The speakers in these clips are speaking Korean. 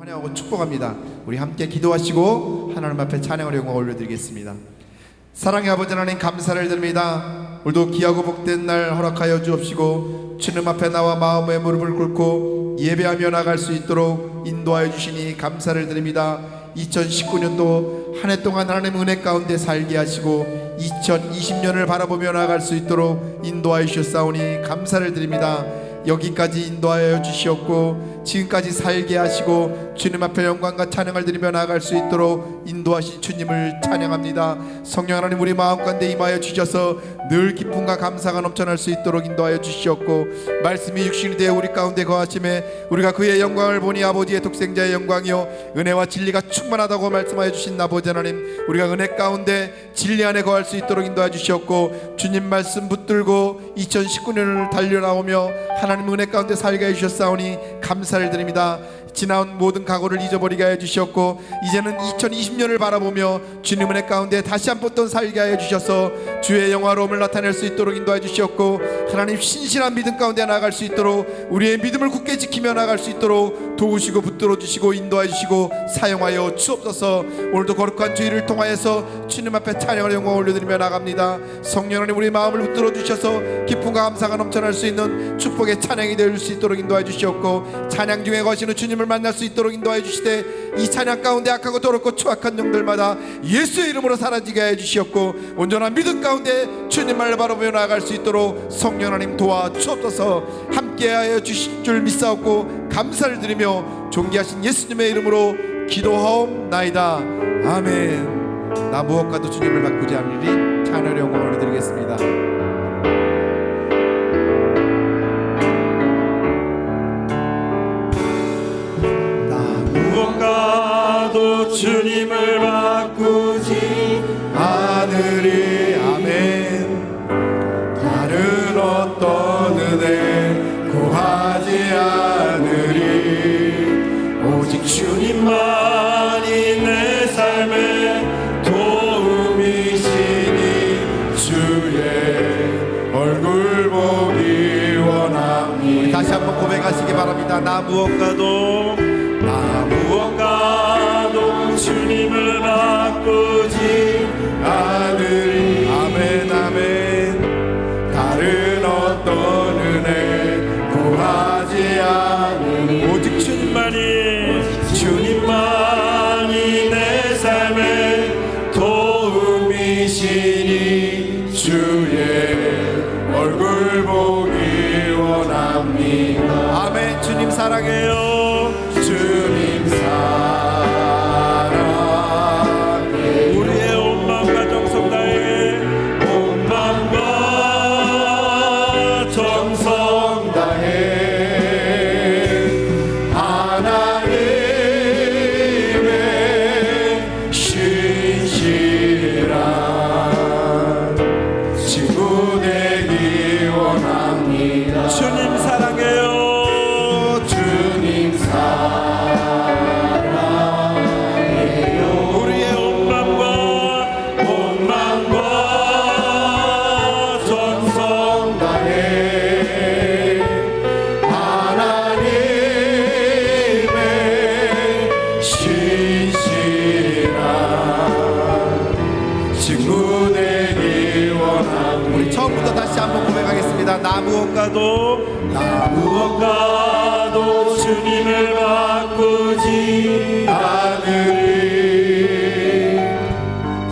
환영하고 축복합니다. 우리 함께 기도하시고 하나님 앞에 찬양을 영광 올려드리겠습니다. 사랑의 아버지 하나님, 감사를 드립니다. 오늘도 귀하고 복된 날 허락하여 주옵시고 주님 앞에 나와 마음의 무릎을 꿇고 예배하며 나갈 수 있도록 인도하여 주시니 감사를 드립니다. 2019년도 한 해 동안 하나님 은혜 가운데 살게 하시고 2020년을 바라보며 나갈 수 있도록 인도하여 주셨사오니 감사를 드립니다. 여기까지 인도하여 주시었고 지금까지 살게 하시고 주님 앞에 영광과 찬양을 드리며 나아갈 수 있도록 인도하신 주님을 찬양합니다. 성령 하나님, 우리 마음 가운데 임하여 주셔서 늘 기쁨과 감사가 넘쳐날 수 있도록 인도하여 주시었고 말씀이 육신이 되어 우리 가운데 거하심에 우리가 그의 영광을 보니 아버지의 독생자의 영광이요 은혜와 진리가 충만하다고 말씀하여 주신 아버지 하나님, 우리가 은혜 가운데 진리 안에 거할 수 있도록 인도하여 주시었고 주님 말씀 붙들고 2019년을 달려나오며 하나님 은혜 가운데 살게 해주셨사오니 감사를 드립니다. 지나온 모든 각오를 잊어버리게 하여 주셨고 이제는 2020년을 바라보며 주님 은혜 가운데 다시 한번 또 살게 하여 주셔서 주의 영화로움을 나타낼 수 있도록 인도하여 주셨고 하나님 신실한 믿음 가운데 나아갈 수 있도록 우리의 믿음을 굳게 지키며 나아갈 수 있도록 도우시고 붙들어 주시고 인도하여 주시고 사용하여 주옵소서. 오늘도 거룩한 주일을 통하여서 주님 앞에 찬양을 영광 올려드리며 나갑니다. 성령 하나님, 우리 마음을 붙들어 주셔서 기쁨과 감사가 넘쳐날 수 있는 축복의 찬양이 될 수 있도록 인도하여 주시옵고 찬양 중에 거하시는 주님을 만날 수 있도록 인도하여 주시되 이 찬양 가운데 악하고 더럽고 추악한 영들마다 예수의 이름으로 사라지게 하여 주시옵고 온전한 믿음 가운데 주님을 바라보며 나아갈 수 있도록 성령 하나님 도와주옵소서. 함께하여 주실 줄 믿사옵고 감사를 드리며 존귀하신 예수님의 이름으로 기도하옵나이다. 아멘. 나 무엇과도 주님을 바꾸지 않으리. 찬양 영광을 올려드리겠습니다. 주님을 바꾸지 않으리. 아멘. 다른 어떤 은혜 구하지 않으리. 오직 주님만이 내 삶의 도움이시니 주의 얼굴 보기 원합니다. 다시 한번 고백하시기 바랍니다. 나 무엇과도 주님을 바꾸지 않으리. 아멘 아멘. 다른 어떤 은혜 구하지 않으리. 오직 주님만이 내 삶의 도움이시니 주의 얼굴 보기 원합니다. 아멘. 주님 사랑해요. 주님 사랑해. 우리의 온 마음과 정성 다해, 온 마음과 정성 다해 하나님의 신실한 친구 되기 원합니다. 주님 사랑해요. 주님 사랑해요. 우리의 온 마음과 정성 다해 하나님의 신실한 친구 되기 원합니다. 우리 처음부터 다시 한번 고백하겠습니다. 나 무엇과도 주님을 바꾸지 않으리.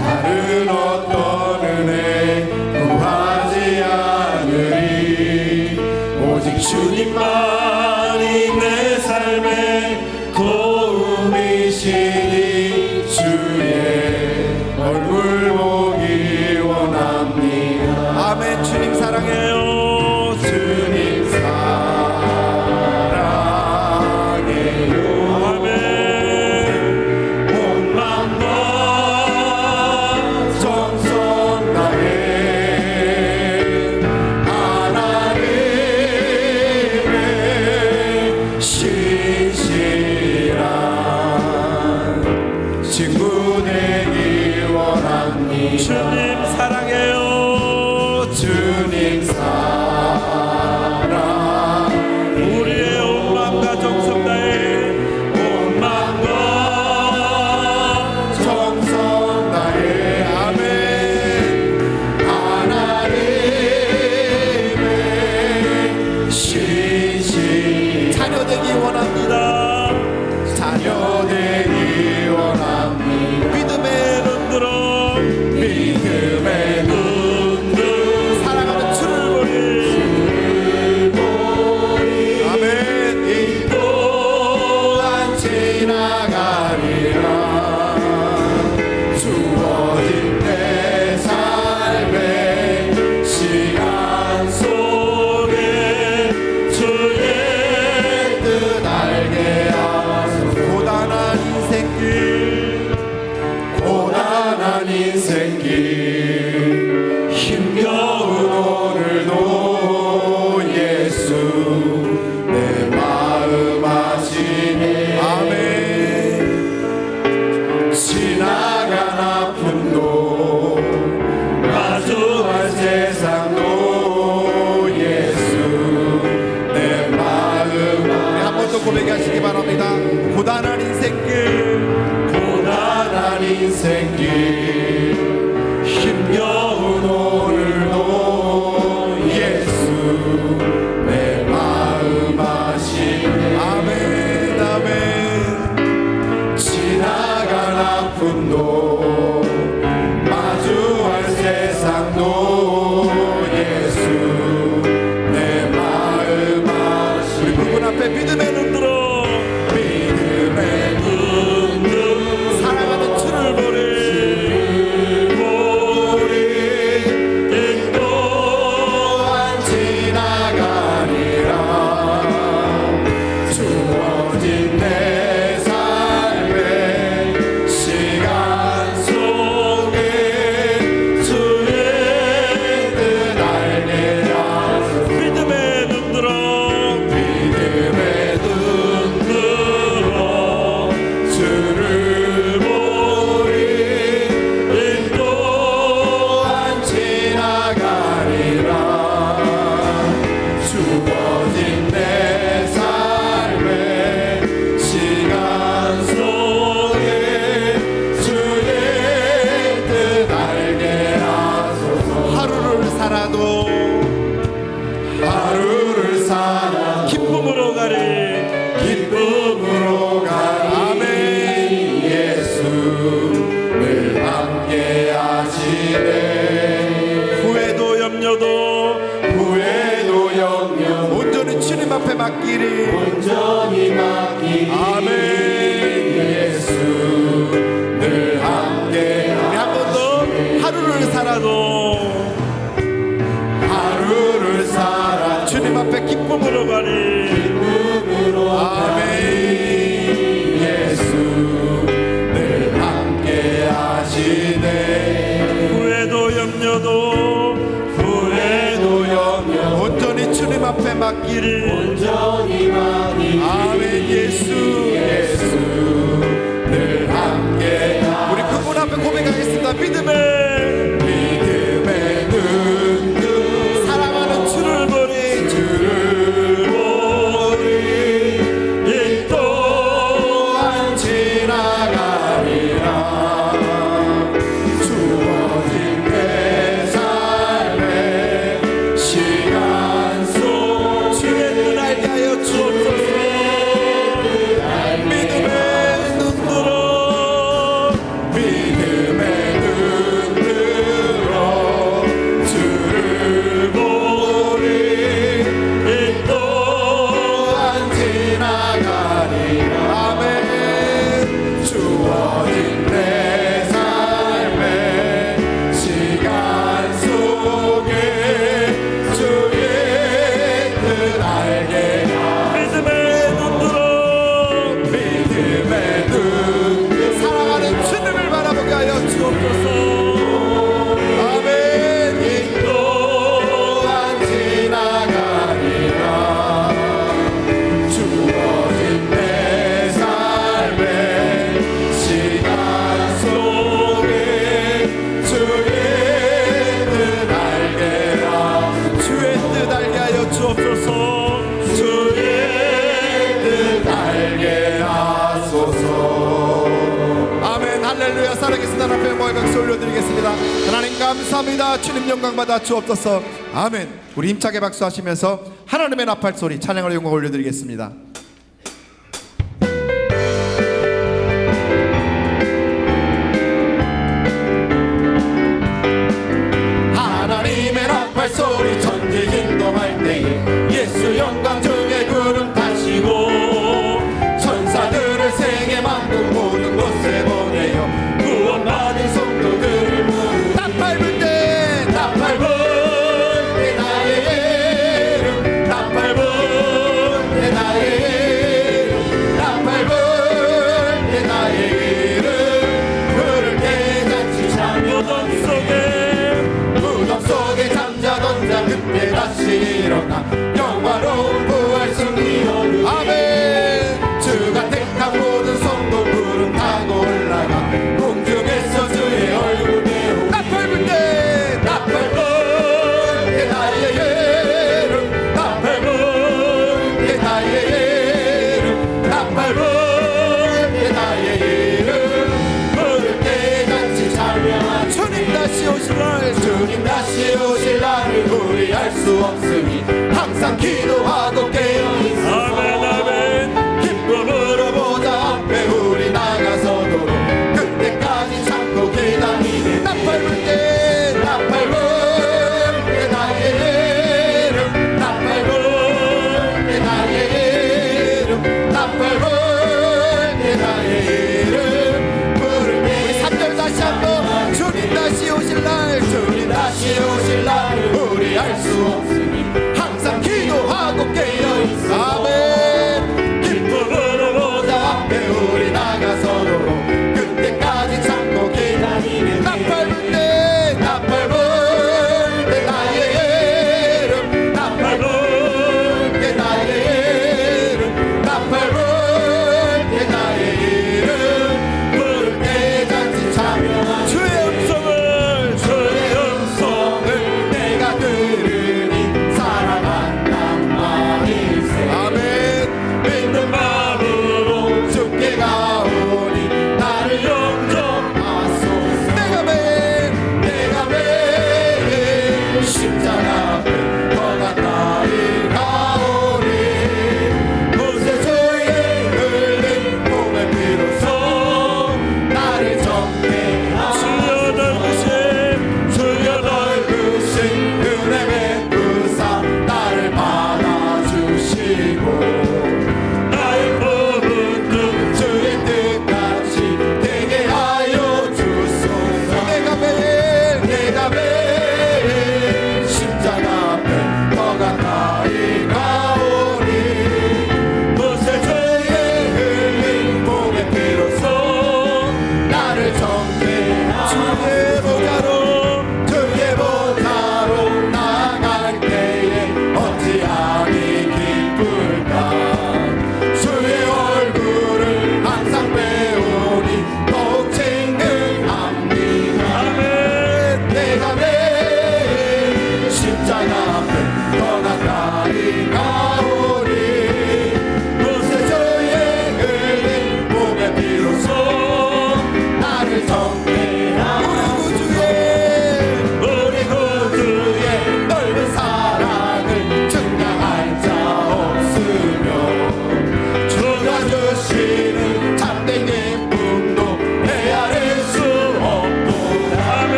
다른 어떤 은혜 구하지 않으리. 오직 주님만이 내 삶의 도움이시니 주의 얼굴 보기 원합니다. 아멘. 주님 사랑해요. 주님 사랑해요. 아멘. 온 마음과 정성 다해 하나님의 신실한 지나가리라. 주어진 내 삶의 시간 속에 주의 뜻 알게 하소서. 고단한 인생길 고단한 인생길 힘겨운 오늘도 예수 내 마음 아시네. 아멘. 지나간 아픔도 마주할 세상도 예수 내 마음 한 번 더 고백하시기 바랍니다. 고단한 인생길 고단한 인생길 힘겨운 오늘도 예수 내 마음 아시네. 아멘 아멘. 지나간 아픔도 마주할 세상도 예수 내 마음 아시네. 그분 앞에 믿음의 눈 들어 믿음의 눈으로 사랑하는 주를 보리. 이 또한 지나가리라. 주어진 내 삶의 시간 속에 주의 뜻 알게 하소서. 믿음의 눈 들어 믿음의 눈 들어 주를 보리. 이 또한 지나가리라. 주어진 내 삶의 시간 속에 주의 뜻 알게 하소서. 하루를 살아도 하루를 살아 기쁨으로 가리. 기쁨으로 가리. 아멘. 예수 늘 함께 하시네. 후회도 염려도 후회도 염려 온전히 주님 앞에 맡기리. 온전히 맡기리. 아멘. 예수 늘 함께 우리 한 번 더 하루를 살아도 하루를 살아 주님 앞에 기쁨으로 가리. 기쁨으로 아멘. 예수 늘 함께 하시네. 후회도 염려도 후회도 염려 온전히 주님 앞에 맡기리. 온전히 맡기리. 아멘. 예수 예수 늘 함께 우리 그분 앞에 고백하겠습니다. 믿음의 믿음의 눈 사랑하는 주를 보리. 주를 보리. 이 또한 지나가리라. 주어진 내 삶의 시간 속 주의 뜻 알게 하여 주옵소서. 믿음의 눈 들어 믿음의 눈 들어 주를 보리. 이 또한 지나가리라. 아멘. 주어진 내 삶의 시간 속에 주의 뜻 알게 믿음의 눈 들어 믿음의 눈 사랑하는 주님을 바라보게 하여 주옵소서. 아멘. 이 또한 지나가리라. 주어진 내 삶의 시간 속에 주의 뜻 알게 하소서. 주의 뜻 알게 하여 주옵소서. 주의 뜻 알게 하소서. 아멘. 할렐루야. 살아계신 하나님 앞에 모여 박수 올려드리겠습니다. 하나님 감사합니다. 주님 영광 받아 주옵소서. 아멘. 우리 힘차게 박수하시면서 하나님의 나팔 소리 찬양을 영광 올려드리겠습니다. 하나님의 나팔 소리 천지 진동할 때에 예수 영광 중에 구름 타시고 천사들을 생에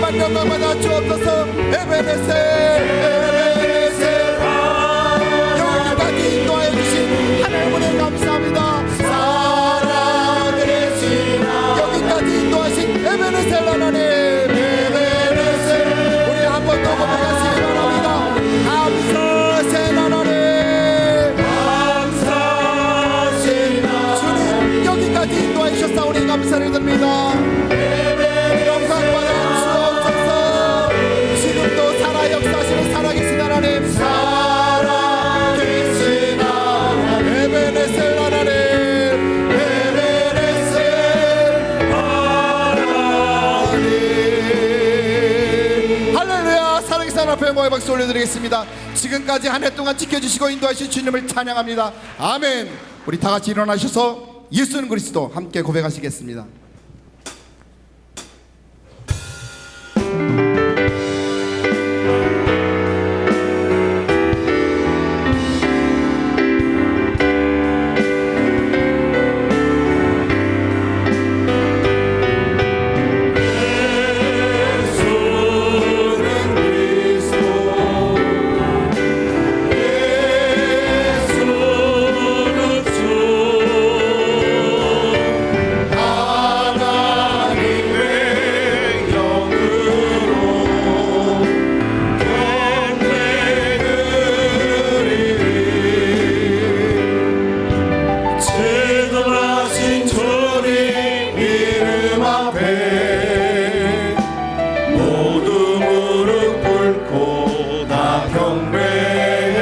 주님만 영광받아 주옵소서. 에베네셀 여기까지 인도하여 주신 하나님을 감사합니다. 살아계시나 여기까지 인도하신 에베네셀 하나님, 우리 한번 더 고백하시기 바랍니다. 감사하신 하나님, 감사하시나 주님 여기까지 인도하여 주셨사오니 감사를 드립니다. 영광받아 주옵소서. 지금도 살아 역사하시는 살아계신 하나님, 살아계시나 에베네셀 하나님, 에베네셀 하나님. 할렐루야. 살아계신 하나님 앞에 모의 박수 올려드리겠습니다. 지금까지 한 해 동안 지켜주시고 인도하신 주님을 찬양합니다. 아멘. 우리 다 같이 일어나셔서 예수는 그리스도 함께 고백하시겠습니다. 제도하신 주님 이름 앞에 모두 무릎 꿇고 다 경배해.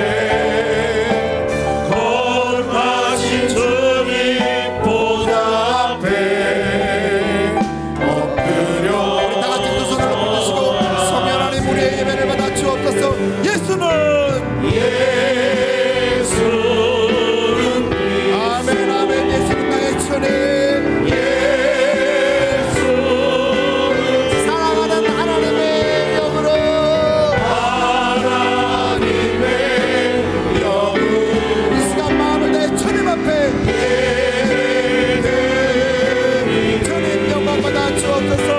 거룩하신 주님 보좌 앞에 엎드려 다 같이 두 손을 높이시고 성령 하나님 우리의 예배를 받아 주옵소서. 예수는 아멘 아멘. 예수는 나의 주님, 사랑하는 하나님의 영으로 이 시간 마음을 내 주님 앞에 주님 영광 받아 주옵소서.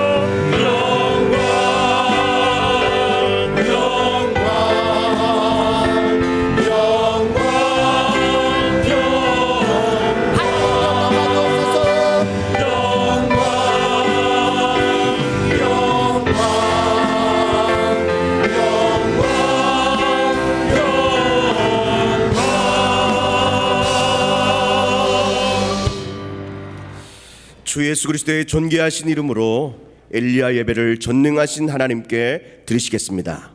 주 예수 그리스도의 존귀하신 이름으로 엘리야 예배를 전능하신 하나님께 드리시겠습니다.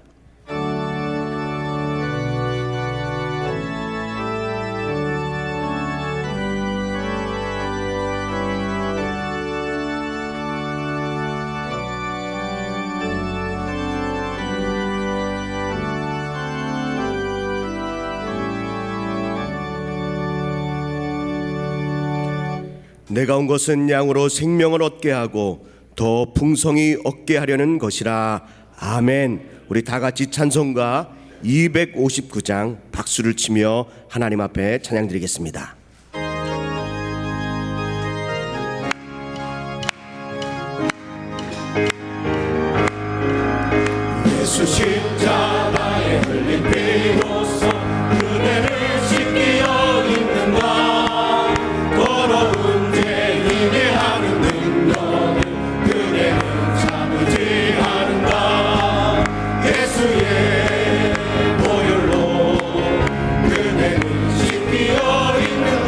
내가 온 것은 양으로 생명을 얻게 하고 더 풍성히 얻게 하려는 것이라. 아멘. 우리 다 같이 찬송가 259장 박수를 치며 하나님 앞에 찬양드리겠습니다. 예수 십자가에 흘린 피로써 그대를 씻기어 있는가. 더러운 죄 인해하는 능력을 그대는 참지 않는가. 예수의 보혈로 그대는 씻기어 있는가.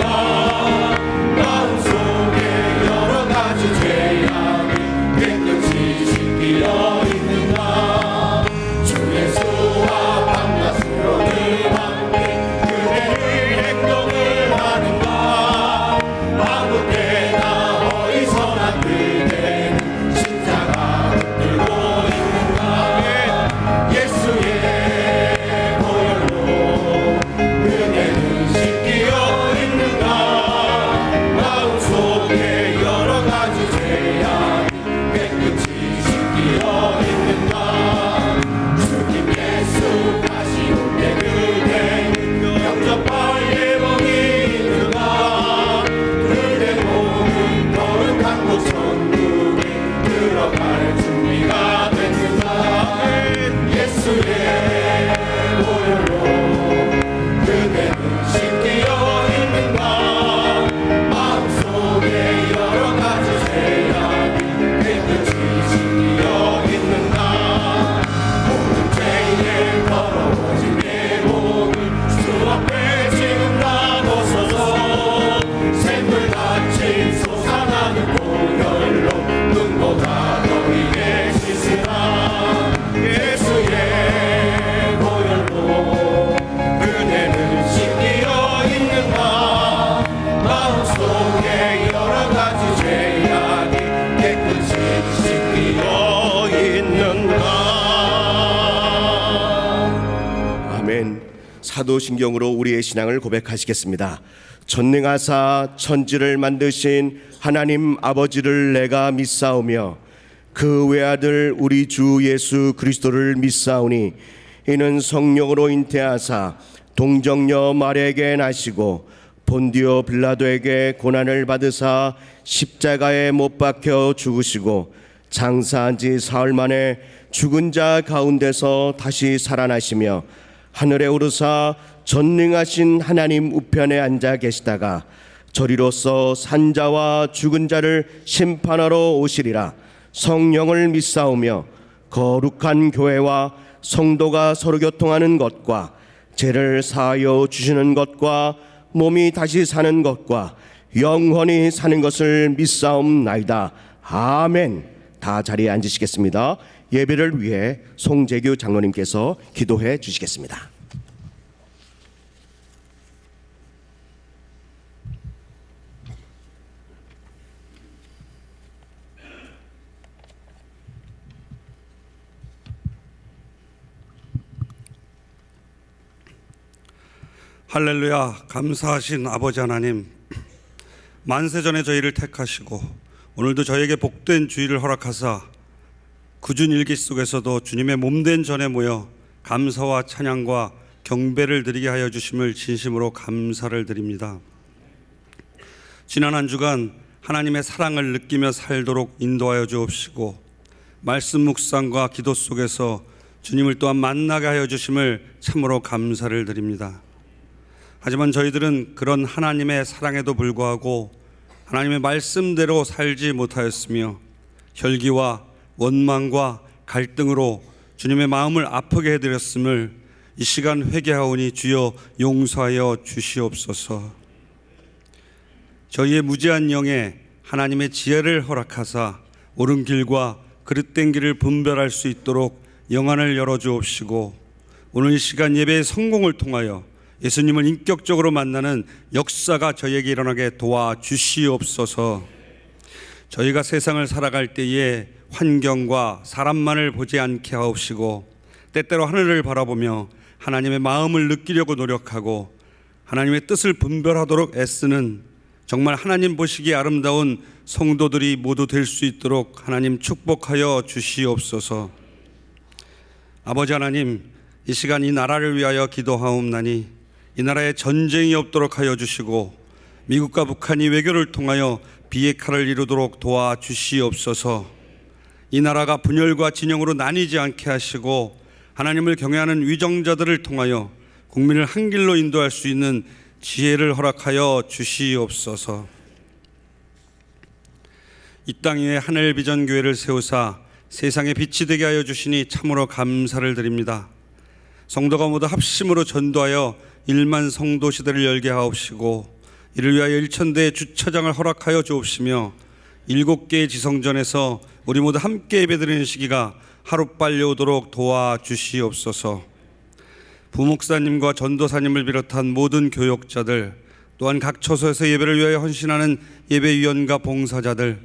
사도신경으로 우리의 신앙을 고백하시겠습니다. 전능하사 천지를 만드신 하나님 아버지를 내가 믿사오며 그 외아들 우리 주 예수 그리스도를 믿사오니 이는 성령으로 잉태하사 동정녀 마리아에게 나시고 본디오 빌라도에게 고난을 받으사 십자가에 못 박혀 죽으시고 장사한 지 사흘 만에 죽은 자 가운데서 다시 살아나시며 하늘에 오르사 전능하신 하나님 우편에 앉아 계시다가 저리로서 산자와 죽은 자를 심판하러 오시리라. 성령을 믿사오며 거룩한 교회와 성도가 서로 교통하는 것과 죄를 사하여 주시는 것과 몸이 다시 사는 것과 영원히 사는 것을 믿사옵나이다. 아멘. 다 자리에 앉으시겠습니다. 예배를 위해 송재규 장로님께서 기도해 주시겠습니다. 할렐루야. 감사하신 아버지 하나님, 만세전에 저희를 택하시고 오늘도 저에게 복된 주일을 허락하사 구준 일기 속에서도 주님의 몸된 전에 모여 감사와 찬양과 경배를 드리게 하여 주심을 진심으로 감사를 드립니다. 지난 한 주간 하나님의 사랑을 느끼며 살도록 인도하여 주옵시고 말씀 묵상과 기도 속에서 주님을 또한 만나게 하여 주심을 참으로 감사를 드립니다. 하지만 저희들은 그런 하나님의 사랑에도 불구하고 하나님의 말씀대로 살지 못하였으며 혈기와 원망과 갈등으로 주님의 마음을 아프게 해드렸음을 이 시간 회개하오니 주여 용서하여 주시옵소서. 저희의 무지한 영에 하나님의 지혜를 허락하사 옳은 길과 그릇된 길을 분별할 수 있도록 영안을 열어주옵시고 오늘 이 시간 예배의 성공을 통하여 예수님을 인격적으로 만나는 역사가 저희에게 일어나게 도와주시옵소서. 저희가 세상을 살아갈 때에 환경과 사람만을 보지 않게 하옵시고 때때로 하늘을 바라보며 하나님의 마음을 느끼려고 노력하고 하나님의 뜻을 분별하도록 애쓰는 정말 하나님 보시기에 아름다운 성도들이 모두 될 수 있도록 하나님 축복하여 주시옵소서. 아버지 하나님, 이 시간 이 나라를 위하여 기도하옵나니 이 나라에 전쟁이 없도록 하여 주시고 미국과 북한이 외교를 통하여 비핵화를 이루도록 도와주시옵소서. 이 나라가 분열과 진영으로 나뉘지 않게 하시고 하나님을 경외하는 위정자들을 통하여 국민을 한 길로 인도할 수 있는 지혜를 허락하여 주시옵소서. 이 땅 위에 하늘비전교회를 세우사 세상에 빛이 되게 하여 주시니 참으로 감사를 드립니다. 성도가 모두 합심으로 전도하여 1만 성도 시대를 열게 하옵시고 이를 위하여 1,000대의 주차장을 허락하여 주옵시며 7개의 지성전에서 우리 모두 함께 예배드리는 시기가 하루빨리 오도록 도와주시옵소서. 부목사님과 전도사님을 비롯한 모든 교역자들, 또한 각 처소에서 예배를 위하여 헌신하는 예배위원과 봉사자들,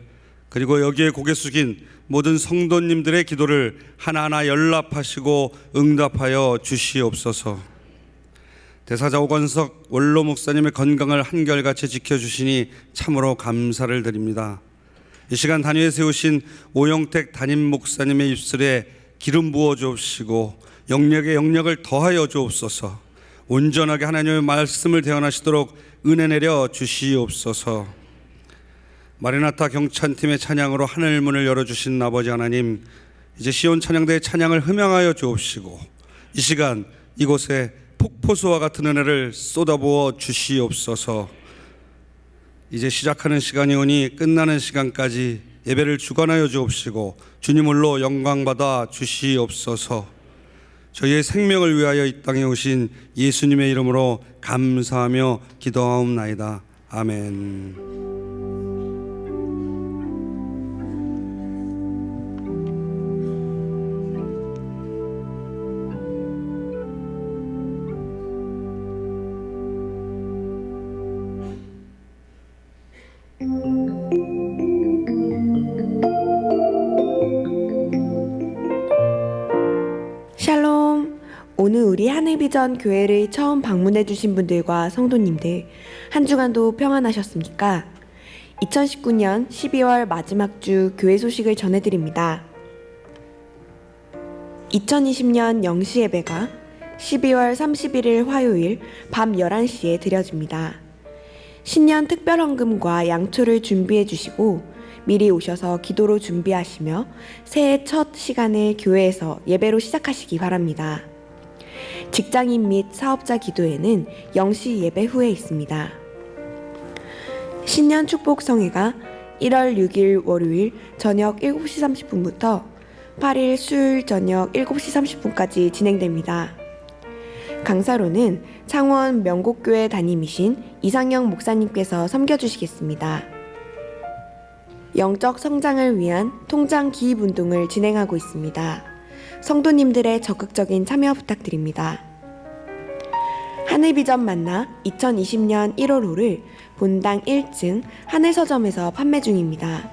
그리고 여기에 고개 숙인 모든 성도님들의 기도를 하나하나 연락하시고 응답하여 주시옵소서. 대사자 오건석 원로 목사님의 건강을 한결같이 지켜주시니 참으로 감사를 드립니다. 이 시간 단위에 세우신 오영택 담임 목사님의 입술에 기름 부어 주옵시고 영역에 영역을 더하여 주옵소서. 온전하게 하나님의 말씀을 대언하시도록 은혜 내려 주시옵소서. 마리나타 경찬팀의 찬양으로 하늘문을 열어주신 아버지 하나님, 이제 시온 찬양대의 찬양을 흠양하여 주옵시고 이 시간 이곳에 폭포수와 같은 은혜를 쏟아부어 주시옵소서. 이제 시작하는 시간이 오니 끝나는 시간까지 예배를 주관하여 주옵시고 주님 홀로 영광받아 주시옵소서. 저희의 생명을 위하여 이 땅에 오신 예수님의 이름으로 감사하며 기도하옵나이다. 아멘. 샬롬. 오늘 우리 우리 하늘비전 교회를 처음 방문해 주신 분들과 성도님들, 한 주간도 평안하셨습니까? 2019년 12월 마지막 주 교회 소식을 전해드립니다. 2020년 영시 예배가 12월 31일 화요일 밤 11시에 드려집니다. 신년 특별헌금과 양초를 준비해 주시고 미리 오셔서 기도로 준비하시며 새해 첫 시간을 교회에서 예배로 시작하시기 바랍니다. 직장인 및 사업자 기도회는 영시 예배 후에 있습니다. 신년 축복 성회가 1월 6일 월요일 저녁 7시 30분부터 8일 수요일 저녁 7시 30분까지 진행됩니다. 강사로는 창원 명곡교회 담임이신 이상영 목사님께서 섬겨주시겠습니다. 영적 성장을 위한 통장 기입 운동을 진행하고 있습니다. 성도님들의 적극적인 참여 부탁드립니다. 하늘비전 만나 2020년 1월호를 본당 1층 하늘서점에서 판매 중입니다.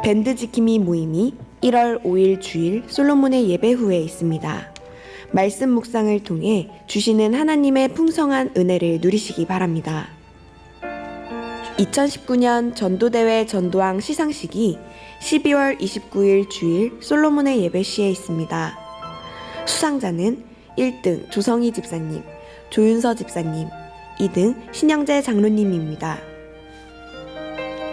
밴드 지킴이 모임이 1월 5일 주일 솔로몬의 예배 후에 있습니다. 말씀 묵상을 통해 주시는 하나님의 풍성한 은혜를 누리시기 바랍니다. 2019년 전도대회 전도왕 시상식이 12월 29일 주일 솔로몬의 예배 시에 있습니다. 수상자는 1등 조성희 집사님, 조윤서 집사님, 2등 신영재 장로님입니다.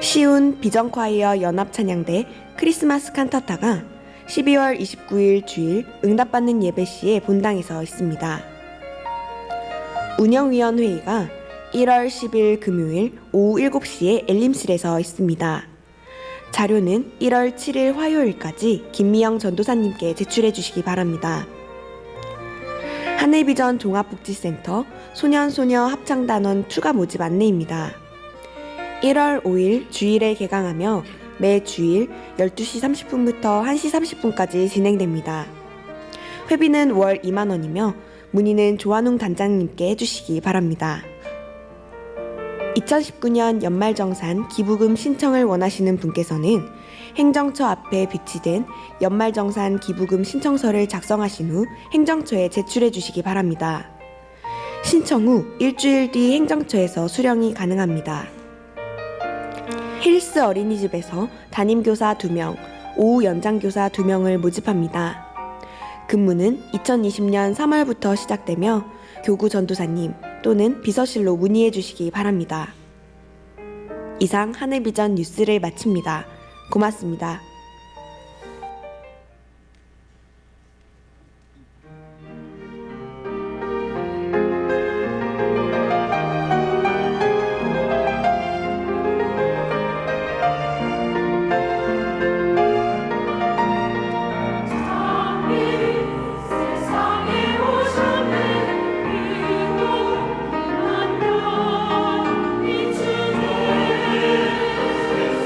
시운 비전콰이어 연합찬양대 크리스마스 칸타타가 12월 29일 주일 응답받는 예배 시에 본당에서 있습니다. 운영위원회의가 1월 10일 금요일 오후 7시에 엘림실에서 있습니다. 자료는 1월 7일 화요일까지 김미영 전도사님께 제출해 주시기 바랍니다. 하늘비전 종합복지센터 소년소녀 합창단원 추가 모집 안내입니다. 1월 5일 주일에 개강하며 매 주일 12시 30분부터 1시 30분까지 진행됩니다. 회비는 월 2만원이며 문의는 조한웅 단장님께 해주시기 바랍니다. 2019년 연말정산 기부금 신청을 원하시는 분께서는 행정처 앞에 비치된 연말정산 기부금 신청서를 작성하신 후 행정처에 제출해 주시기 바랍니다. 신청 후 일주일 뒤 행정처에서 수령이 가능합니다. 힐스 어린이집에서 담임교사 2명, 오후 연장교사 2명을 모집합니다. 근무는 2020년 3월부터 시작되며 교구 전도사님 또는 비서실로 문의해 주시기 바랍니다. 이상 하늘비전 뉴스를 마칩니다. 고맙습니다.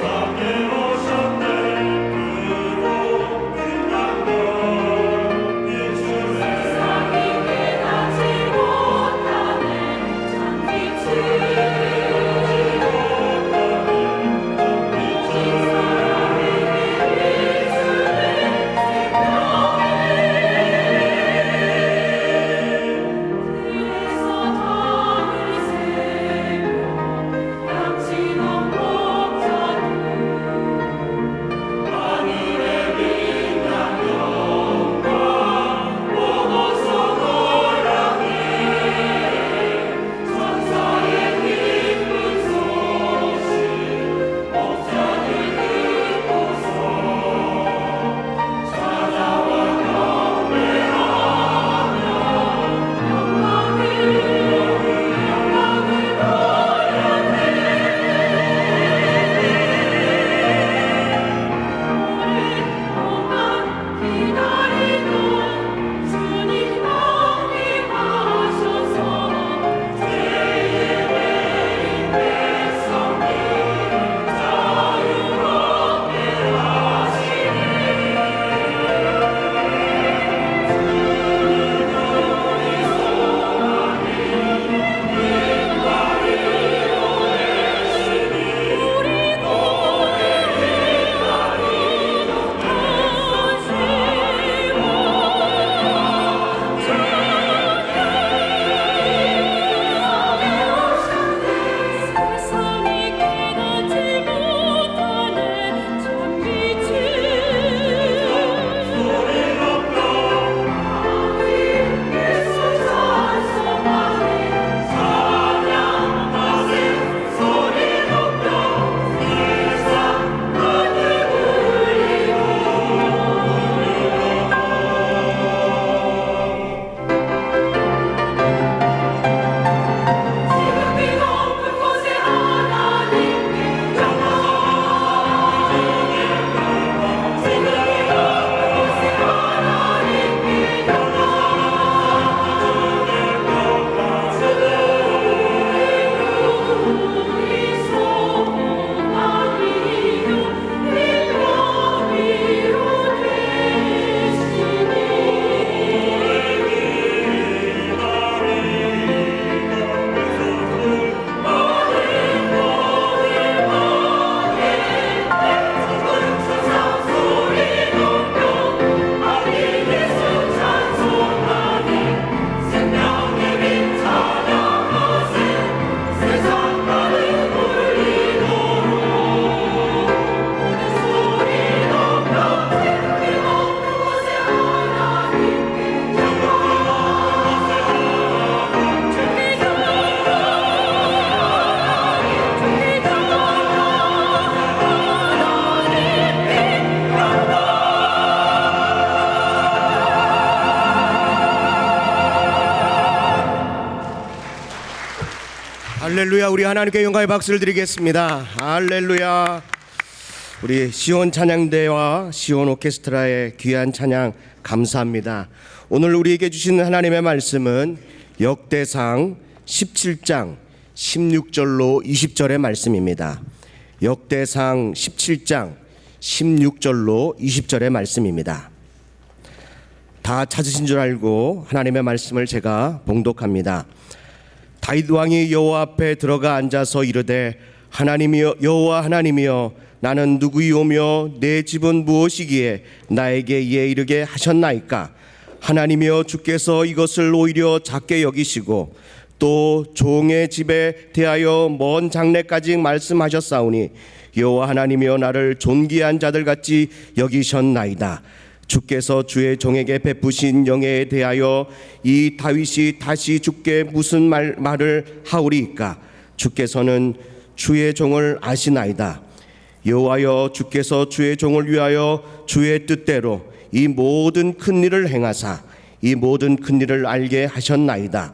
세상에 오셨네 할렐루야. 우리 하나님께 영광의 박수를 드리겠습니다. 할렐루야. 우리 시온 찬양대와 시온 오케스트라의 귀한 찬양 감사합니다. 오늘 우리에게 주신 하나님의 말씀은 역대상 17장 16절로 20절의 말씀입니다. 역대상 17장 16절로 20절의 말씀입니다. 다 찾으신 줄 알고 하나님의 말씀을 제가 봉독합니다. 다윗 왕이 여호와 앞에 들어가 앉아서 이르되 하나님이여 여호와 하나님이여 나는 누구이오며 내 집은 무엇이기에 나에게 이에 이르게 하셨나이까. 하나님이여 주께서 이것을 오히려 작게 여기시고 또 종의 집에 대하여 먼 장래까지 말씀하셨사오니 여호와 하나님이여 나를 존귀한 자들같이 여기셨나이다. 주께서 주의 종에게 베푸신 영예에 대하여 이 다윗이 다시 주께 무슨 말을 하오리이까. 주께서는 주의 종을 아시나이다. 여호와여 주께서 주의 종을 위하여 주의 뜻대로 이 모든 큰 일을 행하사 이 모든 큰 일을 알게 하셨나이다.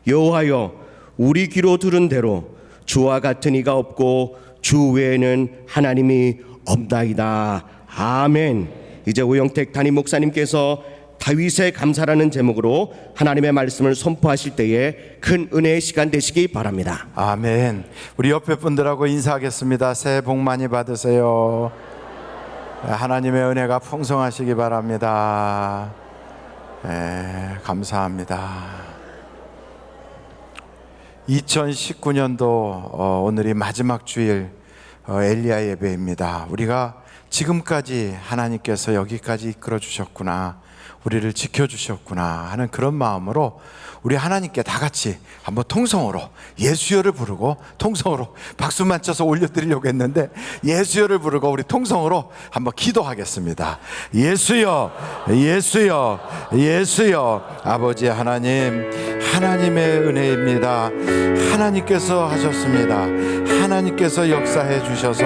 여호와여 우리 귀로 들은 대로 주와 같은 이가 없고 주 외에는 하나님이 없나이다. 아멘. 이제 오영택 담임 목사님께서 다윗의 감사라는 제목으로 하나님의 말씀을 선포하실 때에 큰 은혜의 시간 되시기 바랍니다. 아멘. 우리 옆에 분들하고 인사하겠습니다. 새해 복 많이 받으세요. 하나님의 은혜가 풍성하시기 바랍니다. 감사합니다. 2019년도 오늘이 마지막 주일 엘리야 예배입니다. 우리가 지금까지 하나님께서 여기까지 이끌어 주셨구나, 우리를 지켜주셨구나 하는 그런 마음으로 우리 하나님께 다 같이 한번 통성으로 예수여를 부르고, 통성으로 박수만 쳐서 올려드리려고 했는데 예수여를 부르고 우리 통성으로 한번 기도하겠습니다. 예수여, 예수여, 예수여. 아버지 하나님, 하나님의 은혜입니다. 하나님께서 하셨습니다. 하나님께서 역사해 주셔서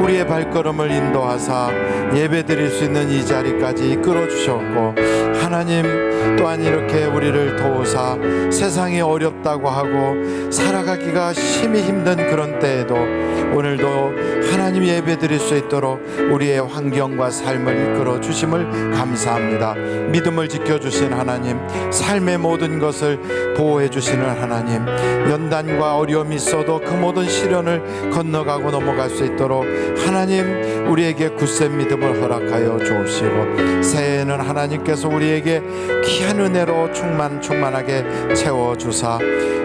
우리의 발걸음을 인도하사 예배 드릴 수 있는 이 자리까지 이끌어 주셨고, 하나님 또한 이렇게 우리를 도우사 세상이 어렵다고 하고 살아가기가 심히 힘든 그런 때에도 오늘도 하나님 예배 드릴 수 있도록 우리의 환경과 삶을 이끌어 주심을 감사합니다. 믿음을 지켜주신 하나님, 삶의 모든 것을 보호해 주시는 하나님, 연단과 어려움이 있어도 그 모든 시련을 건너가고 넘어갈 수 있도록 하나님 우리에게 굳센 믿음을 허락하여 주옵시고, 새해에는 하나님께서 우리에게 귀한 은혜로 충만하게 채워주사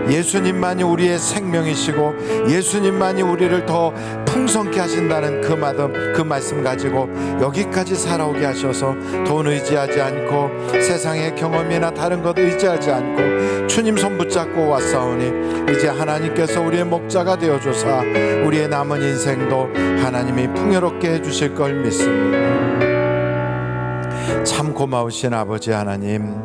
예수님만이 우리의 생명이시고 예수님만이 우리를 더 풍성케 하신다는 그 말씀 가지고 여기까지 살아오게 하셔서 돈 의지하지 않고 세상의 경험이나 다른 것 의지하지 않고 주님 손 붙잡고 왔사오니 이제 하나님께서 우리의 목자가 되어줘서 우리의 남은 인생도 하나님이 풍요롭게 해주실 걸 믿습니다. 참 고마우신 아버지 하나님,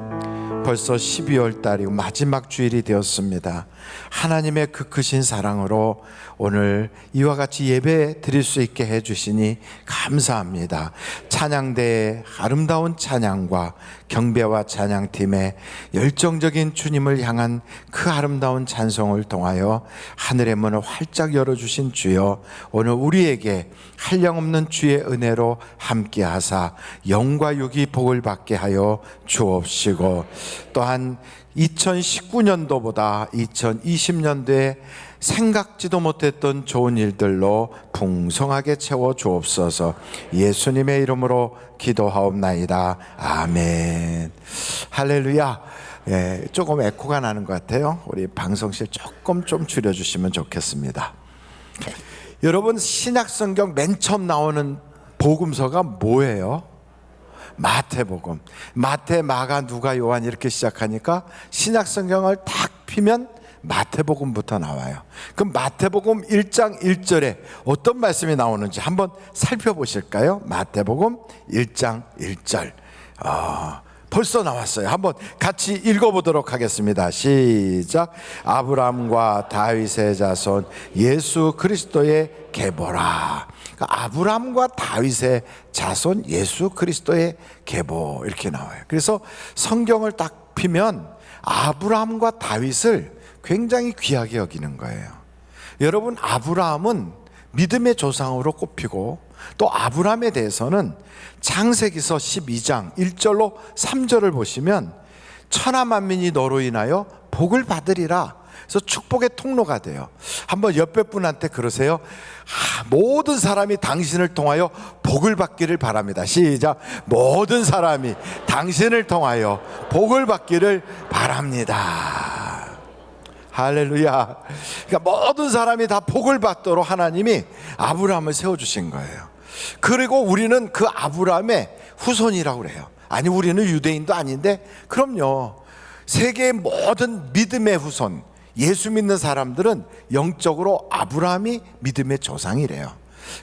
벌써 12월 달이고 마지막 주일이 되었습니다. 하나님의 그 크신 사랑으로 오늘 이와 같이 예배 드릴 수 있게 해주시니 감사합니다. 찬양대의 아름다운 찬양과 경배와 찬양팀의 열정적인 주님을 향한 그 아름다운 찬송을 통하여 하늘의 문을 활짝 열어주신 주여, 오늘 우리에게 한량없는 주의 은혜로 함께하사 영과 육이 복을 받게 하여 주옵시고, 또한 2019년도보다 2020년도에 생각지도 못했던 좋은 일들로 풍성하게 채워 주옵소서. 예수님의 이름으로 기도하옵나이다. 아멘. 할렐루야. 조금 에코가 나는 것 같아요. 우리 방송실 조금 좀 줄여주시면 좋겠습니다. 여러분, 신약성경 맨 처음 나오는 복음서가 뭐예요? 마태복음. 마태, 마가, 누가, 요한 이렇게 시작하니까 신약성경을 딱 피면 마태복음부터 나와요. 그럼 마태복음 1장 1절에 어떤 말씀이 나오는지 한번 살펴보실까요? 마태복음 1장 1절. 벌써 나왔어요. 한번 같이 읽어보도록 하겠습니다. 시작. 아브람과 다윗의 자손 예수 그리스도의 계보라. 그러니까 아브람과 다윗의 자손 예수 그리스도의 계보, 이렇게 나와요. 그래서 성경을 딱 피면 아브람과 다윗을 굉장히 귀하게 여기는 거예요. 여러분, 아브라함은 믿음의 조상으로 꼽히고, 또 아브라함에 대해서는 창세기서 12장 1절로 3절을 보시면 천하 만민이 너로 인하여 복을 받으리라. 그래서 축복의 통로가 돼요. 한번 옆에 분한테 그러세요. 모든 사람이 당신을 통하여 복을 받기를 바랍니다. 시작. 모든 사람이 당신을 통하여 복을 받기를 바랍니다. 할렐루야. 그러니까 모든 사람이 다 복을 받도록 하나님이 아브라함을 세워주신 거예요. 그리고 우리는 그 아브라함의 후손이라고 그래요. 아니, 우리는 유대인도 아닌데, 그럼요. 세계의 모든 믿음의 후손, 예수 믿는 사람들은 영적으로 아브라함이 믿음의 조상이래요.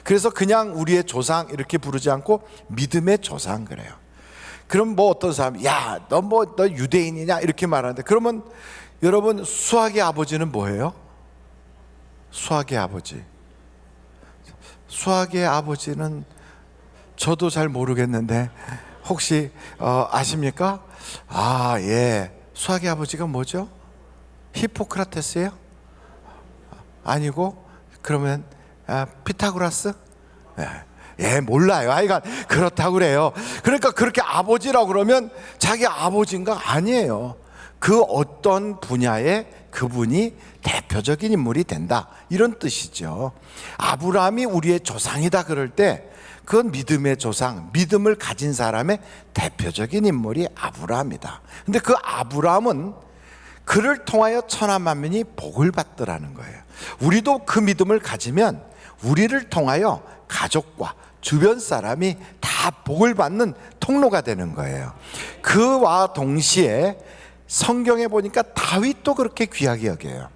그래서 그냥 우리의 조상 이렇게 부르지 않고 믿음의 조상 그래요. 그럼 뭐 어떤 사람이 야, 너 유대인이냐 이렇게 말하는데, 그러면 여러분, 수학의 아버지는 뭐예요? 수학의 아버지. 수학의 아버지는 저도 잘 모르겠는데 혹시 아십니까? 예. 수학의 아버지가 뭐죠? 히포크라테스예요? 아니고 그러면 피타고라스? 예, 몰라요. 하여간 그렇다고 그래요. 그러니까 그렇게 아버지라고 그러면 자기 아버지인가? 아니에요. 그 어떤 분야에 그분이 대표적인 인물이 된다, 이런 뜻이죠. 아브라함이 우리의 조상이다 그럴 때 그건 믿음의 조상, 믿음을 가진 사람의 대표적인 인물이 아브라함이다. 근데 그 아브라함은 그를 통하여 천하 만민이 복을 받더라는 거예요. 우리도 그 믿음을 가지면 우리를 통하여 가족과 주변 사람이 다 복을 받는 통로가 되는 거예요. 그와 동시에 성경에 보니까 다윗도 그렇게 귀하게 여겨요.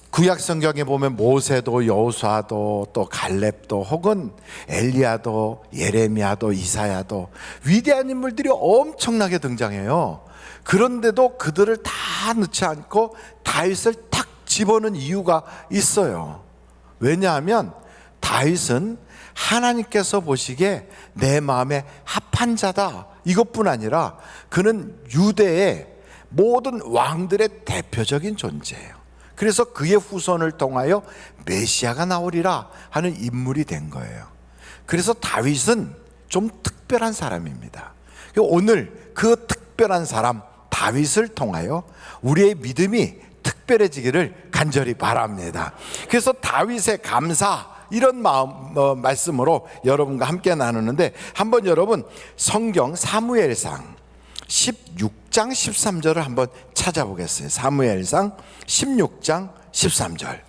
구약 성경에 보면 모세도 여호수아도 또 갈렙도 혹은 엘리야도 예레미야도 이사야도 위대한 인물들이 엄청나게 등장해요. 그런데도 그들을 다 넣지 않고 다윗을 탁 집어넣은 이유가 있어요. 왜냐하면 다윗은 하나님께서 보시기에 내 마음에 합한 자다, 이것뿐 아니라 그는 유대의 모든 왕들의 대표적인 존재예요. 그래서 그의 후손을 통하여 메시아가 나오리라 하는 인물이 된 거예요. 그래서 다윗은 좀 특별한 사람입니다. 오늘 그 특별한 사람 다윗을 통하여 우리의 믿음이 특별해지기를 간절히 바랍니다. 그래서 다윗의 감사, 이런 말씀으로 여러분과 함께 나누는데, 한번 여러분 성경 사무엘상 16장 13절을 한번 찾아보겠어요. 사무엘상 16장 13절.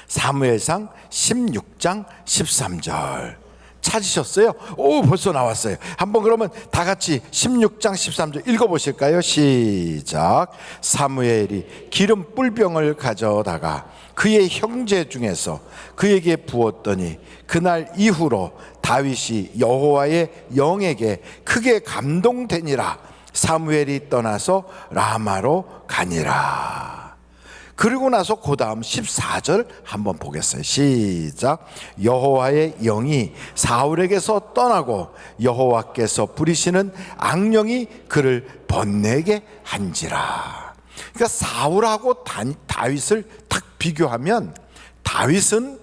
사무엘상 16장 13절 찾으셨어요? 오, 벌써 나왔어요. 한번 그러면 다 같이 16장 13절 읽어보실까요? 시작. 사무엘이 기름 뿔병을 가져다가 그의 형제 중에서 그에게 부었더니 그날 이후로 다윗이 여호와의 영에게 크게 감동되니라. 사무엘이 떠나서 라마로 가니라. 그리고 나서 그 다음 14절 한번 보겠어요. 시작. 여호와의 영이 사울에게서 떠나고 여호와께서 부리시는 악령이 그를 번뇌게 한지라. 그러니까 사울하고 다윗을 딱 비교하면 다윗은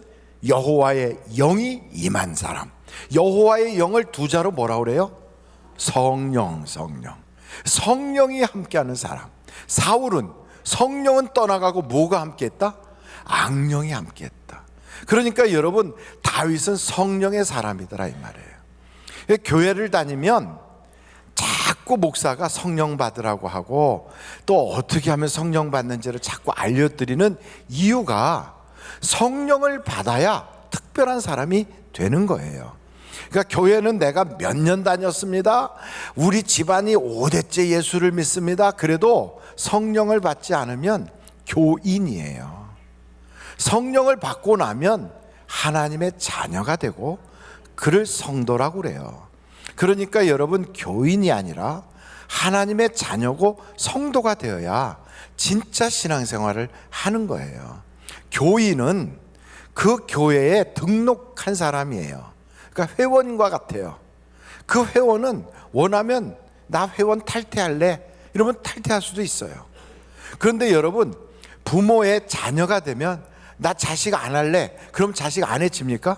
여호와의 영이 임한 사람. 여호와의 영을 두 자로 뭐라 그래요? 성령. 성령이 함께하는 사람. 사울은 성령은 떠나가고 뭐가 함께했다? 악령이 함께했다. 그러니까 여러분, 다윗은 성령의 사람이더라 이 말이에요. 교회를 다니면 자꾸 목사가 성령 받으라고 하고 또 어떻게 하면 성령 받는지를 자꾸 알려드리는 이유가 성령을 받아야 특별한 사람이 되는 거예요. 그러니까 교회는 내가 몇 년 다녔습니다. 우리 집안이 5대째 예수를 믿습니다. 그래도 성령을 받지 않으면 교인이에요. 성령을 받고 나면 하나님의 자녀가 되고 그를 성도라고 그래요. 그러니까 여러분, 교인이 아니라 하나님의 자녀고 성도가 되어야 진짜 신앙생활을 하는 거예요. 교인은 그 교회에 등록한 사람이에요. 그러니까 회원과 같아요. 그 회원은 원하면 나 회원 탈퇴할래? 이러면 탈퇴할 수도 있어요. 그런데 여러분, 부모의 자녀가 되면 나 자식 안 할래. 그럼 자식 안 해집니까?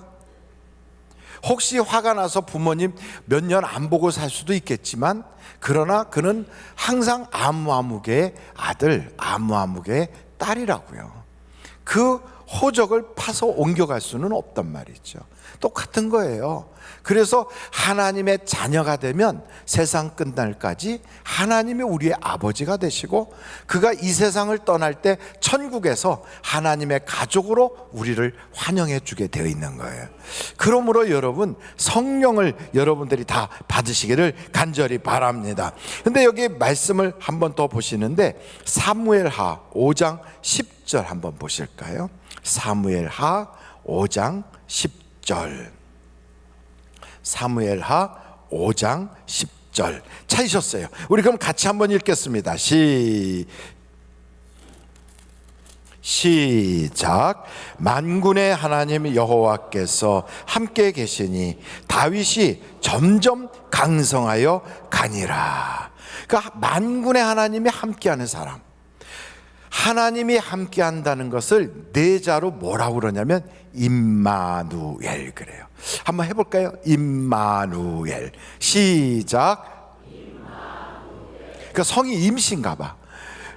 혹시 화가 나서 부모님 몇 년 안 보고 살 수도 있겠지만, 그러나 그는 항상 아무아무개의 아들, 아무아무개의 딸이라고요. 그 호적을 파서 옮겨갈 수는 없단 말이죠. 똑같은 거예요. 그래서 하나님의 자녀가 되면 세상 끝날까지 하나님이 우리의 아버지가 되시고, 그가 이 세상을 떠날 때 천국에서 하나님의 가족으로 우리를 환영해 주게 되어 있는 거예요. 그러므로 여러분, 성령을 여러분들이 다 받으시기를 간절히 바랍니다. 근데 여기 말씀을 한번 더 보시는데, 사무엘하 5장 10절 한번 보실까요? 사무엘하 5장 10절. 사무엘하 5장 10절 찾으셨어요? 우리 그럼 같이 한번 읽겠습니다. 시작. 만군의 하나님 여호와께서 함께 계시니 다윗이 점점 강성하여 가니라. 그러니까 만군의 하나님이 함께하는 사람, 하나님이 함께한다는 것을 네 자로 뭐라고 그러냐면 임마누엘 그래요. 한번 해볼까요? 임마누엘. 시작. 그러니까 성이 임신가 봐.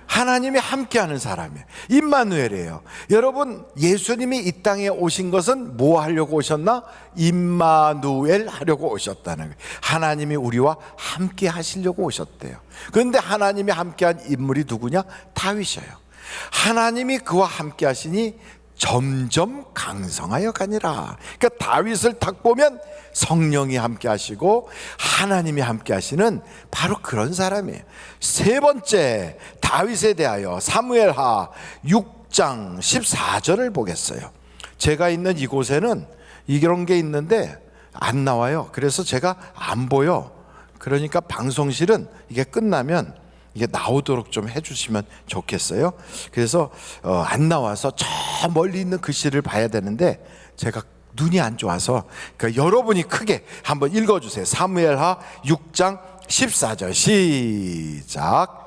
하나님이 함께하는 사람이에요. 임마누엘이에요. 여러분, 예수님이 이 땅에 오신 것은 뭐 하려고 오셨나? 임마누엘 하려고 오셨다는 거예요. 하나님이 우리와 함께 하시려고 오셨대요. 그런데 하나님이 함께한 인물이 누구냐? 다윗이에요. 하나님이 그와 함께 하시니 점점 강성하여 가니라. 그러니까 다윗을 딱 보면 성령이 함께 하시고 하나님이 함께 하시는 바로 그런 사람이에요. 세 번째, 다윗에 대하여 사무엘하 6장 14절을 보겠어요. 제가 있는 이곳에는 이런 게 있는데 안 나와요. 그래서 제가 안 보여. 그러니까 방송실은 이게 끝나면 이게 나오도록 좀 해주시면 좋겠어요. 그래서 안 나와서 저 멀리 있는 글씨를 봐야 되는데 제가 눈이 안 좋아서, 그러니까 여러분이 크게 한번 읽어주세요. 사무엘하 6장 14절 시작.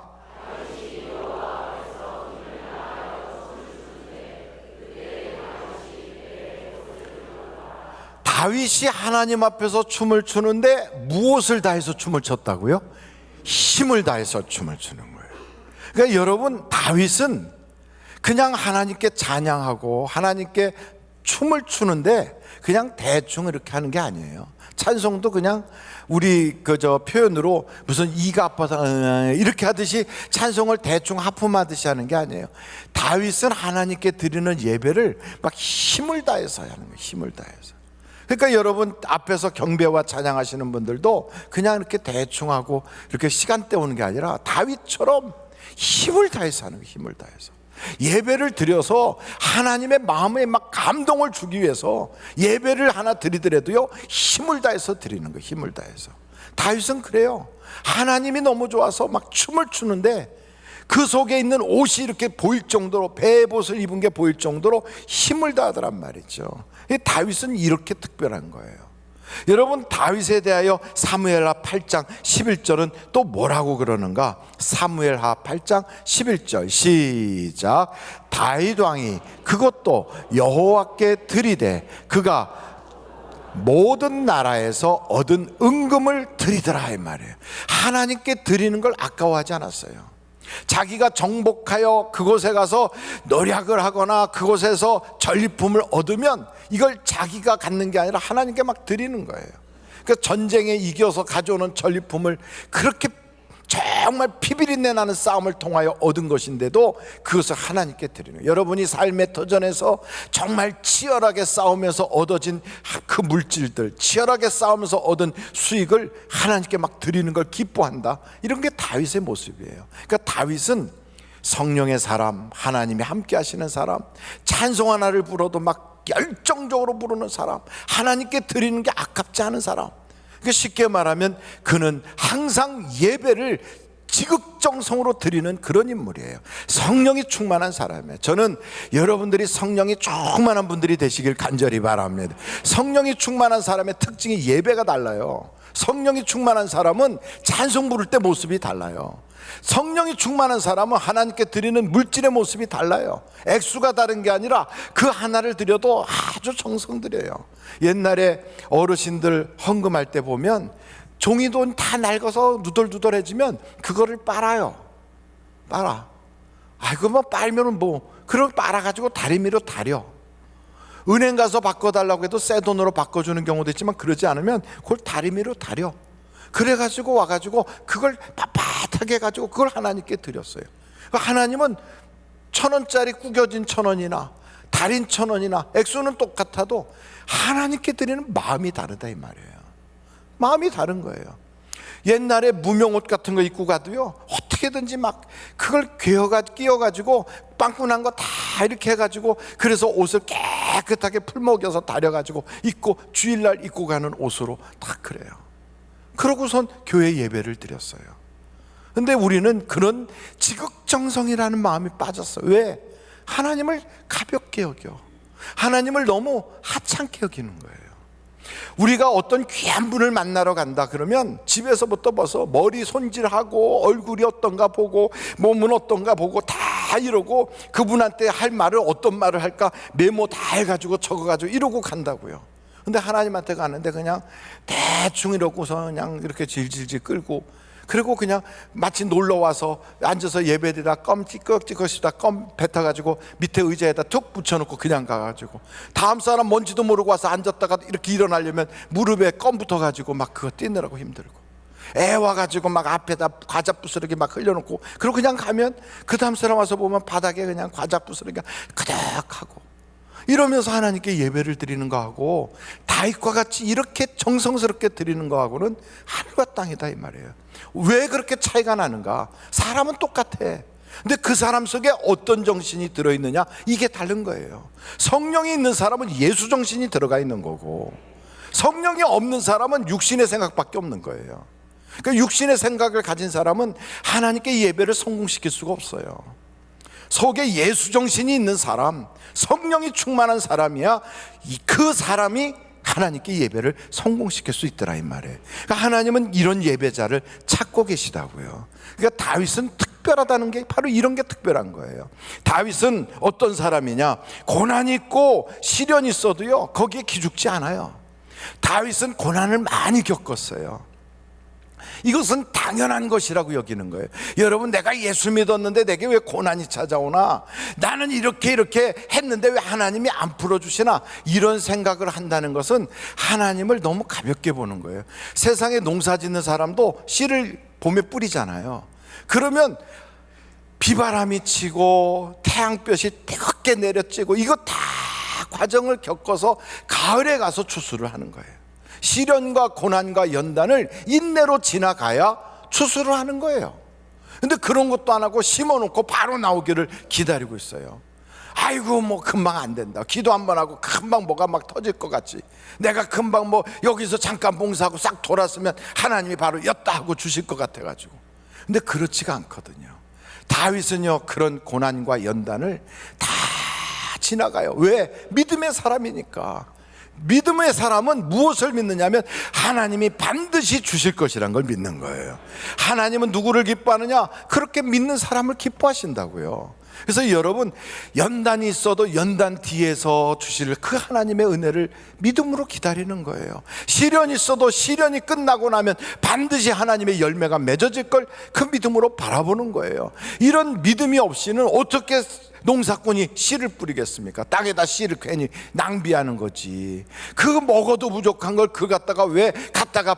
다윗이 하나님 앞에서 춤을 추는데 무엇을 다해서 춤을 췄다고요? 힘을 다해서 춤을 추는 거예요. 그러니까 여러분, 다윗은 그냥 하나님께 찬양하고 하나님께 춤을 추는데 그냥 대충 이렇게 하는 게 아니에요. 찬송도 그냥 우리 그저 표현으로 무슨 이가 아파서 이렇게 하듯이 찬송을 대충 하품하듯이 하는 게 아니에요. 다윗은 하나님께 드리는 예배를 막 힘을 다해서 하는 거예요. 힘을 다해서. 그러니까 여러분, 앞에서 경배와 찬양하시는 분들도 그냥 이렇게 대충 하고 이렇게 시간 때우는 게 아니라 다윗처럼 힘을 다해서 하는 거예요. 힘을 다해서 예배를 드려서 하나님의 마음에 막 감동을 주기 위해서 예배를 하나 드리더라도요, 힘을 다해서 드리는 거예요. 힘을 다해서. 다윗은 그래요. 하나님이 너무 좋아서 막 춤을 추는데 그 속에 있는 옷이 이렇게 보일 정도로, 베옷을 입은 게 보일 정도로 힘을 다하더란 말이죠. 다윗은 이렇게 특별한 거예요. 여러분, 다윗에 대하여 사무엘하 8장 11절은 또 뭐라고 그러는가? 사무엘하 8장 11절 시작. 다윗 왕이 그것도 여호와께 드리되 그가 모든 나라에서 얻은 은금을 드리더라 이 말이에요. 하나님께 드리는 걸 아까워하지 않았어요. 자기가 정복하여 그곳에 가서 노력을 하거나 그곳에서 전리품을 얻으면 이걸 자기가 갖는 게 아니라 하나님께 막 드리는 거예요. 그러니까 전쟁에 이겨서 가져오는 전리품을 그렇게 정말 피비린내 나는 싸움을 통하여 얻은 것인데도 그것을 하나님께 드리는 거예요. 여러분이 삶의 도전에서 정말 치열하게 싸우면서 얻어진 그 물질들, 치열하게 싸우면서 얻은 수익을 하나님께 막 드리는 걸 기뻐한다, 이런 게 다윗의 모습이에요. 그러니까 다윗은 성령의 사람, 하나님이 함께 하시는 사람, 찬송 하나를 불어도 막 열정적으로 부르는 사람, 하나님께 드리는 게 아깝지 않은 사람. 쉽게 말하면 그는 항상 예배를 지극정성으로 드리는 그런 인물이에요. 성령이 충만한 사람이에요. 저는 여러분들이 성령이 충만한 분들이 되시길 간절히 바랍니다. 성령이 충만한 사람의 특징이 예배가 달라요. 성령이 충만한 사람은 찬송 부를 때 모습이 달라요. 성령이 충만한 사람은 하나님께 드리는 물질의 모습이 달라요. 액수가 다른 게 아니라 그 하나를 드려도 아주 정성 들여요. 옛날에 어르신들 헌금할 때 보면 종이돈 다 낡아서 누덜누덜해지면 그거를 빨아요. 빨아. 아이고 뭐 빨면은 뭐 그걸 빨아가지고 다리미로 다려. 은행 가서 바꿔달라고 해도 새 돈으로 바꿔주는 경우도 있지만 그러지 않으면 그걸 다리미로 다려. 그래가지고 와가지고 그걸 빳빳하게 해가지고 그걸 하나님께 드렸어요. 하나님은 1,000원짜리 구겨진 1,000원이나 달인 1,000원이나 액수는 똑같아도 하나님께 드리는 마음이 다르다 이 말이에요. 마음이 다른 거예요. 옛날에 무명옷 같은 거 입고 가도요, 어떻게든지 막 그걸 끼워가지고 빵꾸난 거 다 이렇게 해가지고, 그래서 옷을 깨끗하게 풀먹여서 다려가지고 입고 주일날 입고 가는 옷으로 다 그래요. 그러고선 교회 예배를 드렸어요. 근데 우리는 그런 지극정성이라는 마음이 빠졌어요. 왜? 하나님을 가볍게 여겨. 하나님을 너무 하찮게 여기는 거예요. 우리가 어떤 귀한 분을 만나러 간다 그러면 집에서부터 벌써 머리 손질하고 얼굴이 어떤가 보고 몸은 어떤가 보고 다 이러고, 그분한테 할 말을 어떤 말을 할까 메모 다 해가지고 적어가지고 이러고 간다고요. 근데 하나님한테 가는데 그냥 대충 이러고서 그냥 이렇게 질질질 끌고, 그리고 그냥 마치 놀러와서 앉아서 예배드리다 껌 찌꺽찌꺽시다 껌 뱉어가지고 밑에 의자에다 툭 붙여놓고 그냥 가가지고, 다음 사람 뭔지도 모르고 와서 앉았다가 이렇게 일어나려면 무릎에 껌 붙어가지고 막 그거 뛰느라고 힘들고, 애 와가지고 막 앞에다 과자 부스러기 막 흘려놓고, 그리고 그냥 가면 그 다음 사람 와서 보면 바닥에 그냥 과자 부스러기가 그득하고, 이러면서 하나님께 예배를 드리는 거하고 다윗과 같이 이렇게 정성스럽게 드리는 거하고는 하늘과 땅이다 이 말이에요. 왜 그렇게 차이가 나는가? 사람은 똑같아. 근데 그 사람 속에 어떤 정신이 들어있느냐, 이게 다른 거예요. 성령이 있는 사람은 예수 정신이 들어가 있는 거고, 성령이 없는 사람은 육신의 생각밖에 없는 거예요. 그러니까 육신의 생각을 가진 사람은 하나님께 예배를 성공시킬 수가 없어요. 속에 예수 정신이 있는 사람, 성령이 충만한 사람이야 그 사람이 하나님께 예배를 성공시킬 수 있더라 이 말이에요. 그러니까 하나님은 이런 예배자를 찾고 계시다고요. 그러니까 다윗은 특별하다는 게 바로 이런 게 특별한 거예요. 다윗은 어떤 사람이냐, 고난이 있고 시련이 있어도요 거기에 기죽지 않아요. 다윗은 고난을 많이 겪었어요. 이것은 당연한 것이라고 여기는 거예요. 여러분, 내가 예수 믿었는데 내게 왜 고난이 찾아오나, 나는 이렇게 했는데 왜 하나님이 안 풀어주시나, 이런 생각을 한다는 것은 하나님을 너무 가볍게 보는 거예요. 세상에 농사 짓는 사람도 씨를 봄에 뿌리잖아요. 그러면 비바람이 치고 태양볕이 뜨겁게 내려쬐고 이거 다 과정을 겪어서 가을에 가서 추수를 하는 거예요. 시련과 고난과 연단을 인내로 지나가야 추수를 하는 거예요. 근데 그런 것도 안 하고 심어놓고 바로 나오기를 기다리고 있어요. 아이고 뭐 금방 안 된다, 기도 한번 하고 금방 뭐가 막 터질 것 같지, 내가 금방 뭐 여기서 잠깐 봉사하고 싹 돌았으면 하나님이 바로 였다 하고 주실 것 같아가지고. 근데 그렇지가 않거든요. 다윗은요 그런 고난과 연단을 다 지나가요. 왜? 믿음의 사람이니까. 믿음의 사람은 무엇을 믿느냐면 하나님이 반드시 주실 것이란 걸 믿는 거예요. 하나님은 누구를 기뻐하느냐? 그렇게 믿는 사람을 기뻐하신다고요. 그래서 여러분, 연단이 있어도 연단 뒤에서 주실 그 하나님의 은혜를 믿음으로 기다리는 거예요. 시련이 있어도 시련이 끝나고 나면 반드시 하나님의 열매가 맺어질 걸 그 믿음으로 바라보는 거예요. 이런 믿음이 없이는 어떻게 농사꾼이 씨를 뿌리겠습니까? 땅에다 씨를 괜히 낭비하는 거지. 그거 먹어도 부족한 걸 그 갖다가 왜 갖다가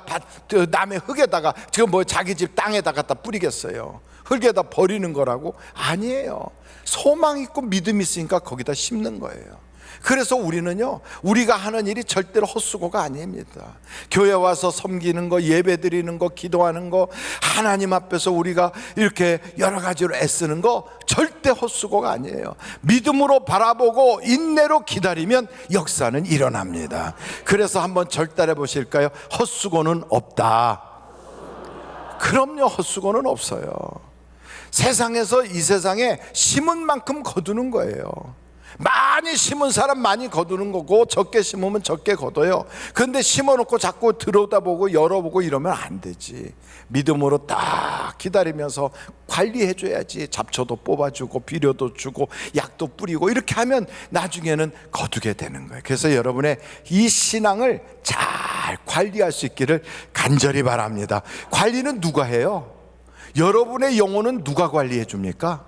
남의 흙에다가 지금 뭐 자기 집 땅에다 갖다 뿌리겠어요? 흙에다 버리는 거라고? 아니에요. 소망 있고 믿음 있으니까 거기다 심는 거예요. 그래서 우리는요, 우리가 하는 일이 절대로 헛수고가 아닙니다. 교회 와서 섬기는 거, 예배 드리는 거, 기도하는 거, 하나님 앞에서 우리가 이렇게 여러 가지로 애쓰는 거 절대 헛수고가 아니에요. 믿음으로 바라보고 인내로 기다리면 역사는 일어납니다. 그래서 한번 절달해 보실까요? 헛수고는 없다. 그럼요, 헛수고는 없어요. 세상에서 이 세상에 심은 만큼 거두는 거예요. 많이 심은 사람 많이 거두는 거고, 적게 심으면 적게 거둬요. 그런데 심어놓고 자꾸 들여다보고 열어보고 이러면 안 되지. 믿음으로 딱 기다리면서 관리해줘야지. 잡초도 뽑아주고 비료도 주고 약도 뿌리고 이렇게 하면 나중에는 거두게 되는 거예요. 그래서 여러분의 이 신앙을 잘 관리할 수 있기를 간절히 바랍니다. 관리는 누가 해요? 여러분의 영혼은 누가 관리해 줍니까?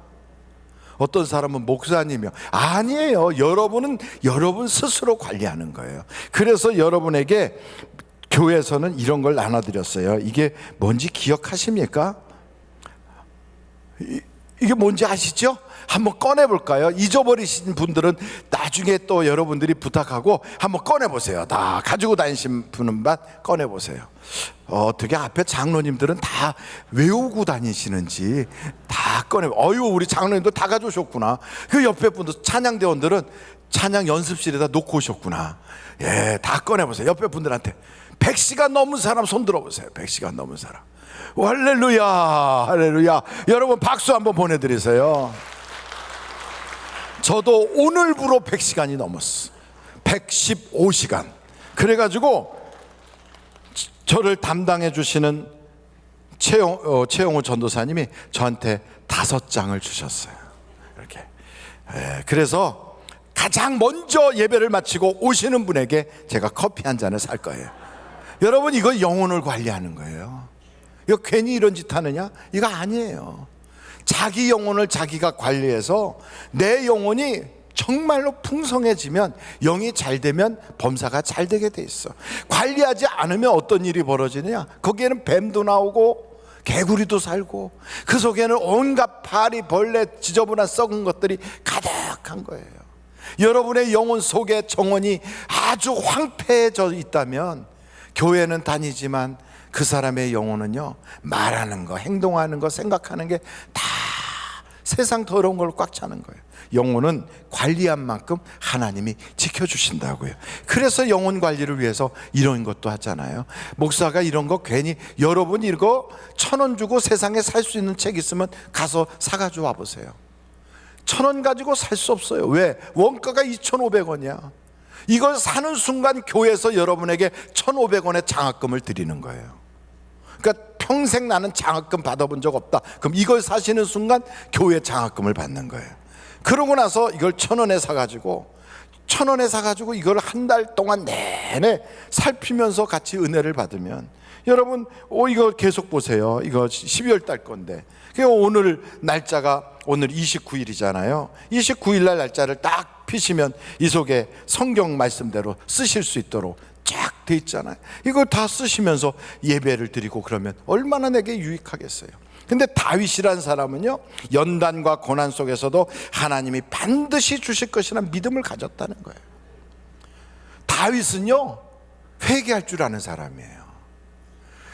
어떤 사람은 목사님이요. 아니에요. 여러분은 여러분 스스로 관리하는 거예요. 그래서 여러분에게 교회에서는 이런 걸 나눠드렸어요. 이게 뭔지 기억하십니까? 이게 뭔지 아시죠? 한번 꺼내볼까요? 잊어버리신 분들은 나중에 또 여러분들이 부탁하고 한번 꺼내보세요. 다 가지고 다니신 분만 꺼내보세요. 어떻게 앞에 장로님들은 다 외우고 다니시는지 다 어유, 우리 장로님들 다 가져오셨구나. 그 옆에 분들 찬양대원들은 찬양 연습실에다 놓고 오셨구나. 예, 다 꺼내보세요. 옆에 분들한테 100시간 넘은 사람 손 들어보세요. 100시간 넘은 사람. 할렐루야, 할렐루야. 여러분 박수 한번 보내드리세요. 저도 오늘부로 100시간이 넘었어. 115시간. 그래가지고 저를 담당해 주시는 최영호 전도사님이 저한테 5장을 주셨어요. 이렇게. 그래서 가장 먼저 예배를 마치고 오시는 분에게 제가 커피 한 잔을 살 거예요. 여러분, 이거 영혼을 관리하는 거예요. 이거 괜히 이런 짓 하느냐? 이거 아니에요. 자기 영혼을 자기가 관리해서 내 영혼이 정말로 풍성해지면, 영이 잘 되면 범사가 잘 되게 돼 있어. 관리하지 않으면 어떤 일이 벌어지느냐? 거기에는 뱀도 나오고 개구리도 살고 그 속에는 온갖 파리, 벌레, 지저분한 썩은 것들이 가득한 거예요. 여러분의 영혼 속에 정원이 아주 황폐해져 있다면 교회는 다니지만 그 사람의 영혼은요, 말하는 거, 행동하는 거, 생각하는 게 다 세상 더러운 걸로 꽉 차는 거예요. 영혼은 관리한 만큼 하나님이 지켜주신다고요. 그래서 영혼 관리를 위해서 이런 것도 하잖아요. 목사가 이런 거 괜히, 여러분 이거 1,000원 주고 세상에 살 수 있는 책 있으면 가서 사가지고 와보세요. 1,000원 가지고 살 수 없어요. 왜? 원가가 2,500원이야 이걸 사는 순간 교회에서 여러분에게 1,500원의 장학금을 드리는 거예요. 그러니까 평생 나는 장학금 받아본 적 없다. 그럼 이걸 사시는 순간 교회 장학금을 받는 거예요. 그러고 나서 이걸 1,000원에 사가지고 1,000원에 사가지고 이걸 한 달 동안 내내 살피면서 같이 은혜를 받으면, 여러분 이거 계속 보세요. 이거 12월 달 건데, 오늘 날짜가 오늘 29일이잖아요 29일 날 날짜를 딱 피시면 이 속에 성경 말씀대로 쓰실 수 있도록 쫙 돼 있잖아요. 이걸 다 쓰시면서 예배를 드리고 그러면 얼마나 내게 유익하겠어요. 근데 다윗이란 사람은요, 연단과 고난 속에서도 하나님이 반드시 주실 것이라는 믿음을 가졌다는 거예요. 다윗은요, 회개할 줄 아는 사람이에요.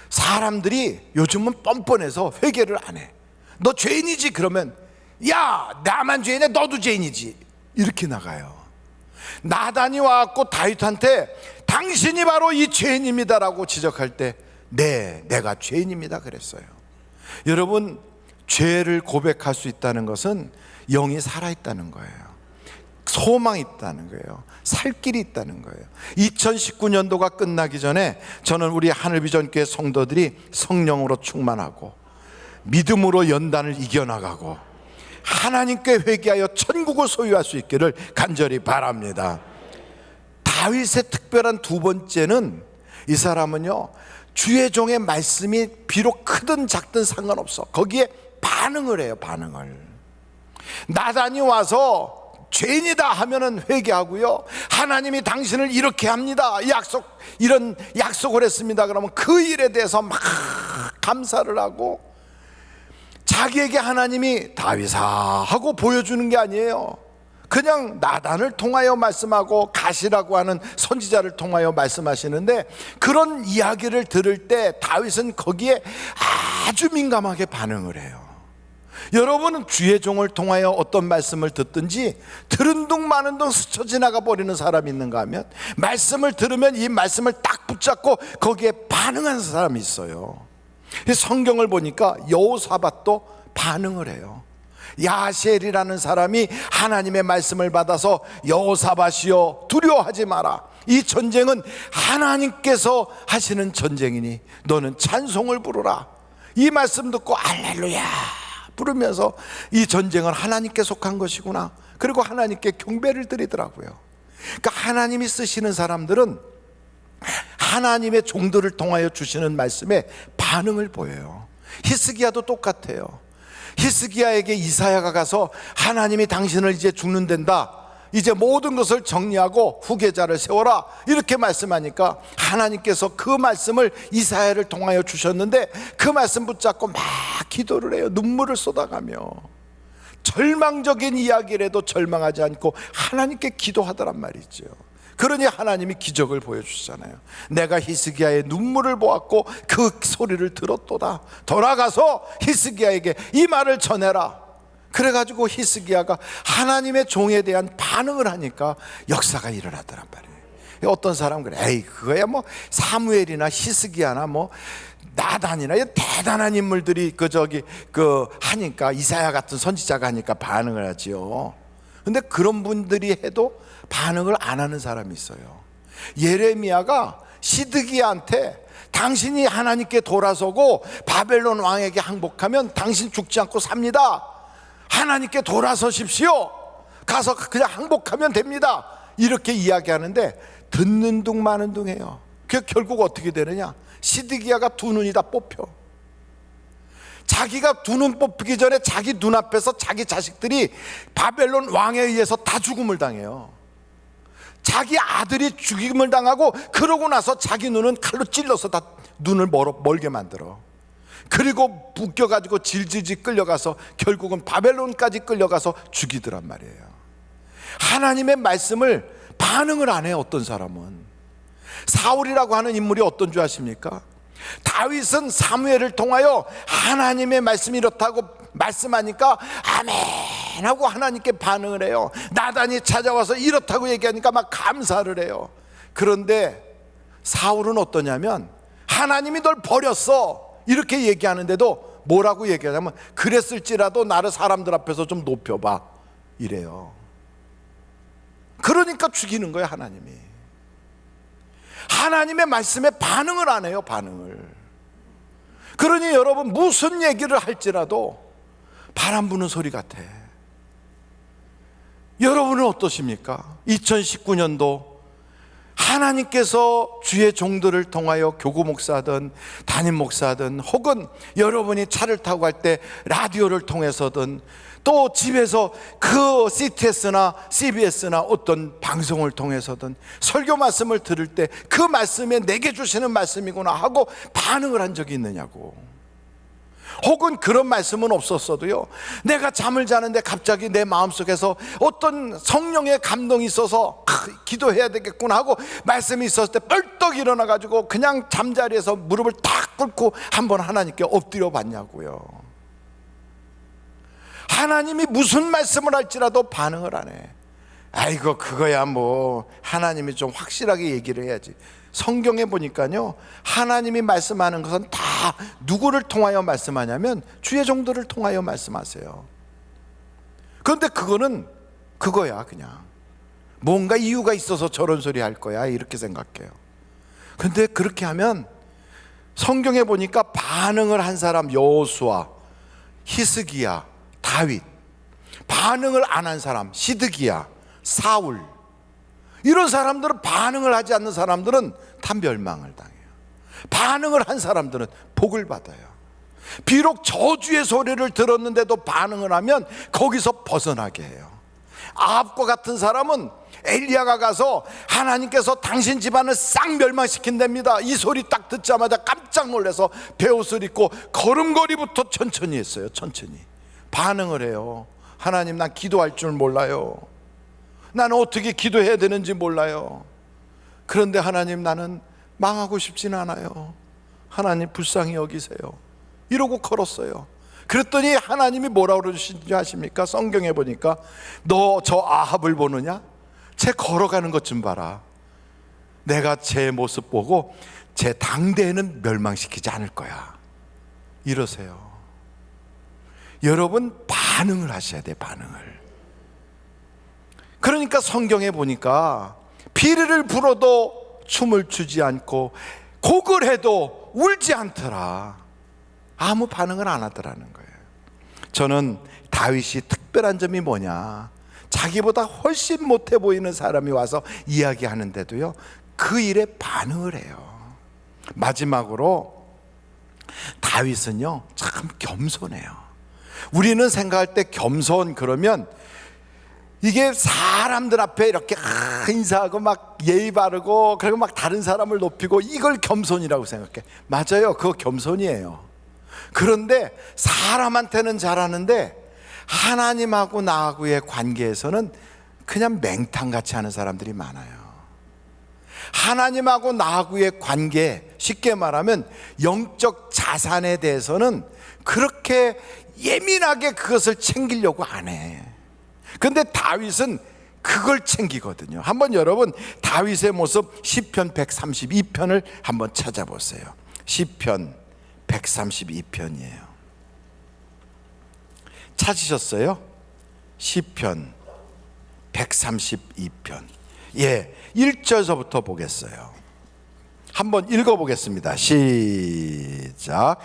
사람들이 요즘은 뻔뻔해서 회개를 안 해. 너 죄인이지? 그러면 야, 나만 죄인이야? 너도 죄인이지? 이렇게 나가요. 나단이 와갖고 다윗한테 당신이 바로 이 죄인입니다라고 지적할 때 네, 내가 죄인입니다 그랬어요. 여러분, 죄를 고백할 수 있다는 것은 영이 살아있다는 거예요. 소망이 있다는 거예요. 살 길이 있다는 거예요. 2019년도가 끝나기 전에 저는 우리 하늘비전교회 성도들이 성령으로 충만하고 믿음으로 연단을 이겨나가고 하나님께 회개하여 천국을 소유할 수 있기를 간절히 바랍니다. 다윗의 특별한 두 번째는, 이 사람은요, 주의 종의 말씀이 비록 크든 작든 상관없어. 거기에 반응을 해요. 반응을. 나단이 와서 죄인이다 하면은 회개하고요, 하나님이 당신을 이렇게 합니다, 이런 약속을 했습니다 그러면 그 일에 대해서 막 감사를 하고, 자기에게 하나님이 다윗아 하고 보여주는 게 아니에요. 그냥 나단을 통하여 말씀하고 가시라고 하는 선지자를 통하여 말씀하시는데, 그런 이야기를 들을 때 다윗은 거기에 아주 민감하게 반응을 해요. 여러분은 주의 종을 통하여 어떤 말씀을 듣든지 들은 둥 마는 둥 스쳐 지나가 버리는 사람이 있는가 하면, 말씀을 들으면 이 말씀을 딱 붙잡고 거기에 반응하는 사람이 있어요. 성경을 보니까 여호사밧도 반응을 해요. 야셀이라는 사람이 하나님의 말씀을 받아서 여호사밧이여 두려워하지 마라. 이 전쟁은 하나님께서 하시는 전쟁이니 너는 찬송을 부르라. 이 말씀 듣고 할렐루야 부르면서 이 전쟁은 하나님께 속한 것이구나. 그리고 하나님께 경배를 드리더라고요. 그러니까 하나님이 쓰시는 사람들은 하나님의 종들을 통하여 주시는 말씀에 반응을 보여요. 히스기야도 똑같아요. 히스기야에게 이사야가 가서 하나님이 당신을 이제 죽는단다, 이제 모든 것을 정리하고 후계자를 세워라 이렇게 말씀하니까 하나님께서 그 말씀을 이사야를 통하여 주셨는데 그 말씀 붙잡고 막 기도를 해요. 눈물을 쏟아가며 절망적인 이야기라도 절망하지 않고 하나님께 기도하더란 말이죠. 그러니 하나님이 기적을 보여주시잖아요. 내가 히스기야의 눈물을 보았고 그 소리를 들었도다. 돌아가서 히스기야에게 이 말을 전해라. 그래가지고 히스기야가 하나님의 종에 대한 반응을 하니까 역사가 일어나더란 말이에요. 어떤 사람은 그래, 에이 그거야 뭐 사무엘이나 히스기야나 뭐 나단이나 대단한 인물들이 하니까, 이사야 같은 선지자가 하니까 반응을 하지요. 근데 그런 분들이 해도 반응을 안 하는 사람이 있어요. 예레미야가 시드기야한테 당신이 하나님께 돌아서고 바벨론 왕에게 항복하면 당신 죽지 않고 삽니다. 하나님께 돌아서십시오. 가서 그냥 항복하면 됩니다. 이렇게 이야기하는데 듣는 둥 마는 둥 해요. 그 결국 어떻게 되느냐? 시드기야가 두 눈이 다 뽑혀. 자기가 두 눈 뽑히기 전에 자기 눈앞에서 자기 자식들이 바벨론 왕에 의해서 다 죽음을 당해요. 자기 아들이 죽임을 당하고 그러고 나서 자기 눈은 칼로 찔러서 다 눈을 멀게 만들어. 그리고 묶여가지고 질질질 끌려가서 결국은 바벨론까지 끌려가서 죽이더란 말이에요. 하나님의 말씀을 반응을 안 해요. 어떤 사람은 사울이라고 하는 인물이 어떤 줄 아십니까? 다윗은 사무엘을 통하여 하나님의 말씀이 이렇다고 말씀하니까 아멘 하고 하나님께 반응을 해요. 나단이 찾아와서 이렇다고 얘기하니까 막 감사를 해요. 그런데 사울은 어떠냐면 하나님이 널 버렸어 이렇게 얘기하는데도 뭐라고 얘기하냐면 그랬을지라도 나를 사람들 앞에서 좀 높여봐 이래요. 그러니까 죽이는 거예요. 하나님의 말씀에 반응을 안 해요. 반응을. 그러니 여러분 무슨 얘기를 할지라도 바람 부는 소리 같아. 여러분은 어떠십니까? 2019년도 하나님께서 주의 종들을 통하여 교구 목사든 담임 목사든 혹은 여러분이 차를 타고 갈 때 라디오를 통해서든 또 집에서 그 CTS나 CBS나 어떤 방송을 통해서든 설교 말씀을 들을 때 그 말씀에 내게 주시는 말씀이구나 하고 반응을 한 적이 있느냐고. 혹은 그런 말씀은 없었어도요, 내가 잠을 자는데 갑자기 내 마음속에서 어떤 성령의 감동이 있어서 기도해야 되겠구나 하고 말씀이 있었을 때 뻘떡 일어나가지고 그냥 잠자리에서 무릎을 탁 꿇고 한번 하나님께 엎드려 봤냐고요. 하나님이 무슨 말씀을 할지라도 반응을 안 해. 아이고 그거야 뭐 하나님이 좀 확실하게 얘기를 해야지. 성경에 보니까요, 하나님이 말씀하는 것은 다 누구를 통하여 말씀하냐면 주의 종들을 통하여 말씀하세요. 그런데 그거는 그거야. 그냥 뭔가 이유가 있어서 저런 소리 할 거야 이렇게 생각해요. 그런데 그렇게 하면 성경에 보니까 반응을 한 사람 여호수아, 히스기야, 다윗, 반응을 안 한 사람 시드기야, 사울, 이런 사람들은, 반응을 하지 않는 사람들은 다 멸망을 당해요. 반응을 한 사람들은 복을 받아요. 비록 저주의 소리를 들었는데도 반응을 하면 거기서 벗어나게 해요. 아합과 같은 사람은 엘리야가 가서 하나님께서 당신 집안을 싹 멸망시킨답니다, 이 소리 딱 듣자마자 깜짝 놀라서 베옷을 입고 걸음걸이부터 천천히 했어요. 천천히 반응을 해요. 하나님, 난 기도할 줄 몰라요. 나는 어떻게 기도해야 되는지 몰라요. 그런데 하나님, 나는 망하고 싶진 않아요. 하나님 불쌍히 여기세요. 이러고 걸었어요. 그랬더니 하나님이 뭐라고 그러시는지 아십니까? 성경에 보니까 너 저 아합을 보느냐? 쟤 걸어가는 것 좀 봐라. 내가 제 모습 보고 제 당대에는 멸망시키지 않을 거야. 이러세요. 여러분 반응을 하셔야 돼. 반응을. 그러니까 성경에 보니까 피리를 불어도 춤을 추지 않고 곡을 해도 울지 않더라. 아무 반응을 안 하더라는 거예요. 저는 다윗이 특별한 점이 뭐냐, 자기보다 훨씬 못해 보이는 사람이 와서 이야기하는데도요 그 일에 반응을 해요. 마지막으로 다윗은요 참 겸손해요. 우리는 생각할 때 겸손 그러면 이게 사람들 앞에 이렇게 인사하고 막 예의 바르고 그리고 막 다른 사람을 높이고 이걸 겸손이라고 생각해. 맞아요, 그거 겸손이에요. 그런데 사람한테는 잘하는데 하나님하고 나하고의 관계에서는 그냥 맹탕같이 하는 사람들이 많아요. 하나님하고 나하고의 관계, 쉽게 말하면 영적 자산에 대해서는 그렇게 예민하게 그것을 챙기려고 안 해. 근데 다윗은 그걸 챙기거든요. 한번 여러분 다윗의 모습 시편 132편을 한번 찾아보세요. 시편 132편이에요. 찾으셨어요? 시편 132편. 예, 1절서부터 보겠어요. 한번 읽어보겠습니다. 시작.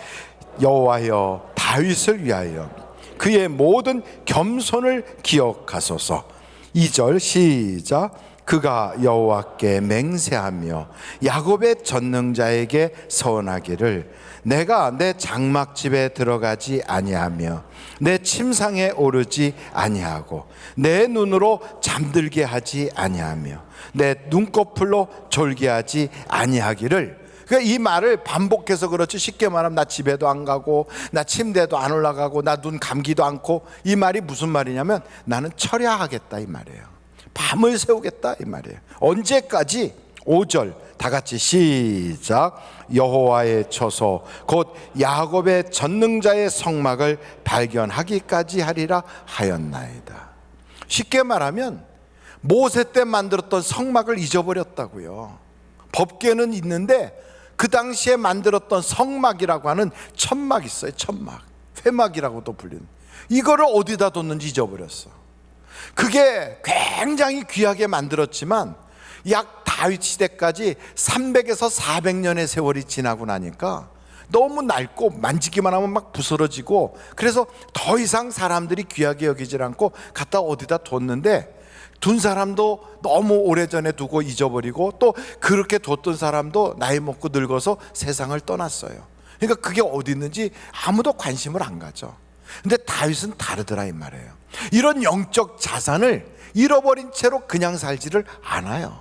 여호와여 다윗을 위하여 그의 모든 겸손을 기억하소서. 2절 시작. 그가 여호와께 맹세하며 야곱의 전능자에게 서원하기를 내가 내 장막집에 들어가지 아니하며 내 침상에 오르지 아니하고 내 눈으로 잠들게 하지 아니하며 내 눈꺼풀로 졸게 하지 아니하기를. 그러니까 이 말을 반복해서 그렇지, 쉽게 말하면 나 집에도 안 가고 나 침대도 안 올라가고 나 눈 감기도 않고, 이 말이 무슨 말이냐면 나는 철야하겠다 이 말이에요. 밤을 새우겠다 이 말이에요. 언제까지? 5절 다 같이 시작. 여호와의 처소 곧 야곱의 전능자의 성막을 발견하기까지 하리라 하였나이다. 쉽게 말하면 모세 때 만들었던 성막을 잊어버렸다고요. 법궤는 있는데 그 당시에 만들었던 성막이라고 하는 천막 있어요. 천막, 회막이라고도 불리는, 이거를 어디다 뒀는지 잊어버렸어. 그게 굉장히 귀하게 만들었지만 약 다윗 시대까지 300에서 400년의 세월이 지나고 나니까 너무 낡고 만지기만 하면 막 부스러지고, 그래서 더 이상 사람들이 귀하게 여기질 않고 갖다 어디다 뒀는데, 둔 사람도 너무 오래전에 두고 잊어버리고 또 그렇게 뒀던 사람도 나이 먹고 늙어서 세상을 떠났어요. 그러니까 그게 어디 있는지 아무도 관심을 안 가져. 근데 다윗은 다르더라 이 말이에요. 이런 영적 자산을 잃어버린 채로 그냥 살지를 않아요.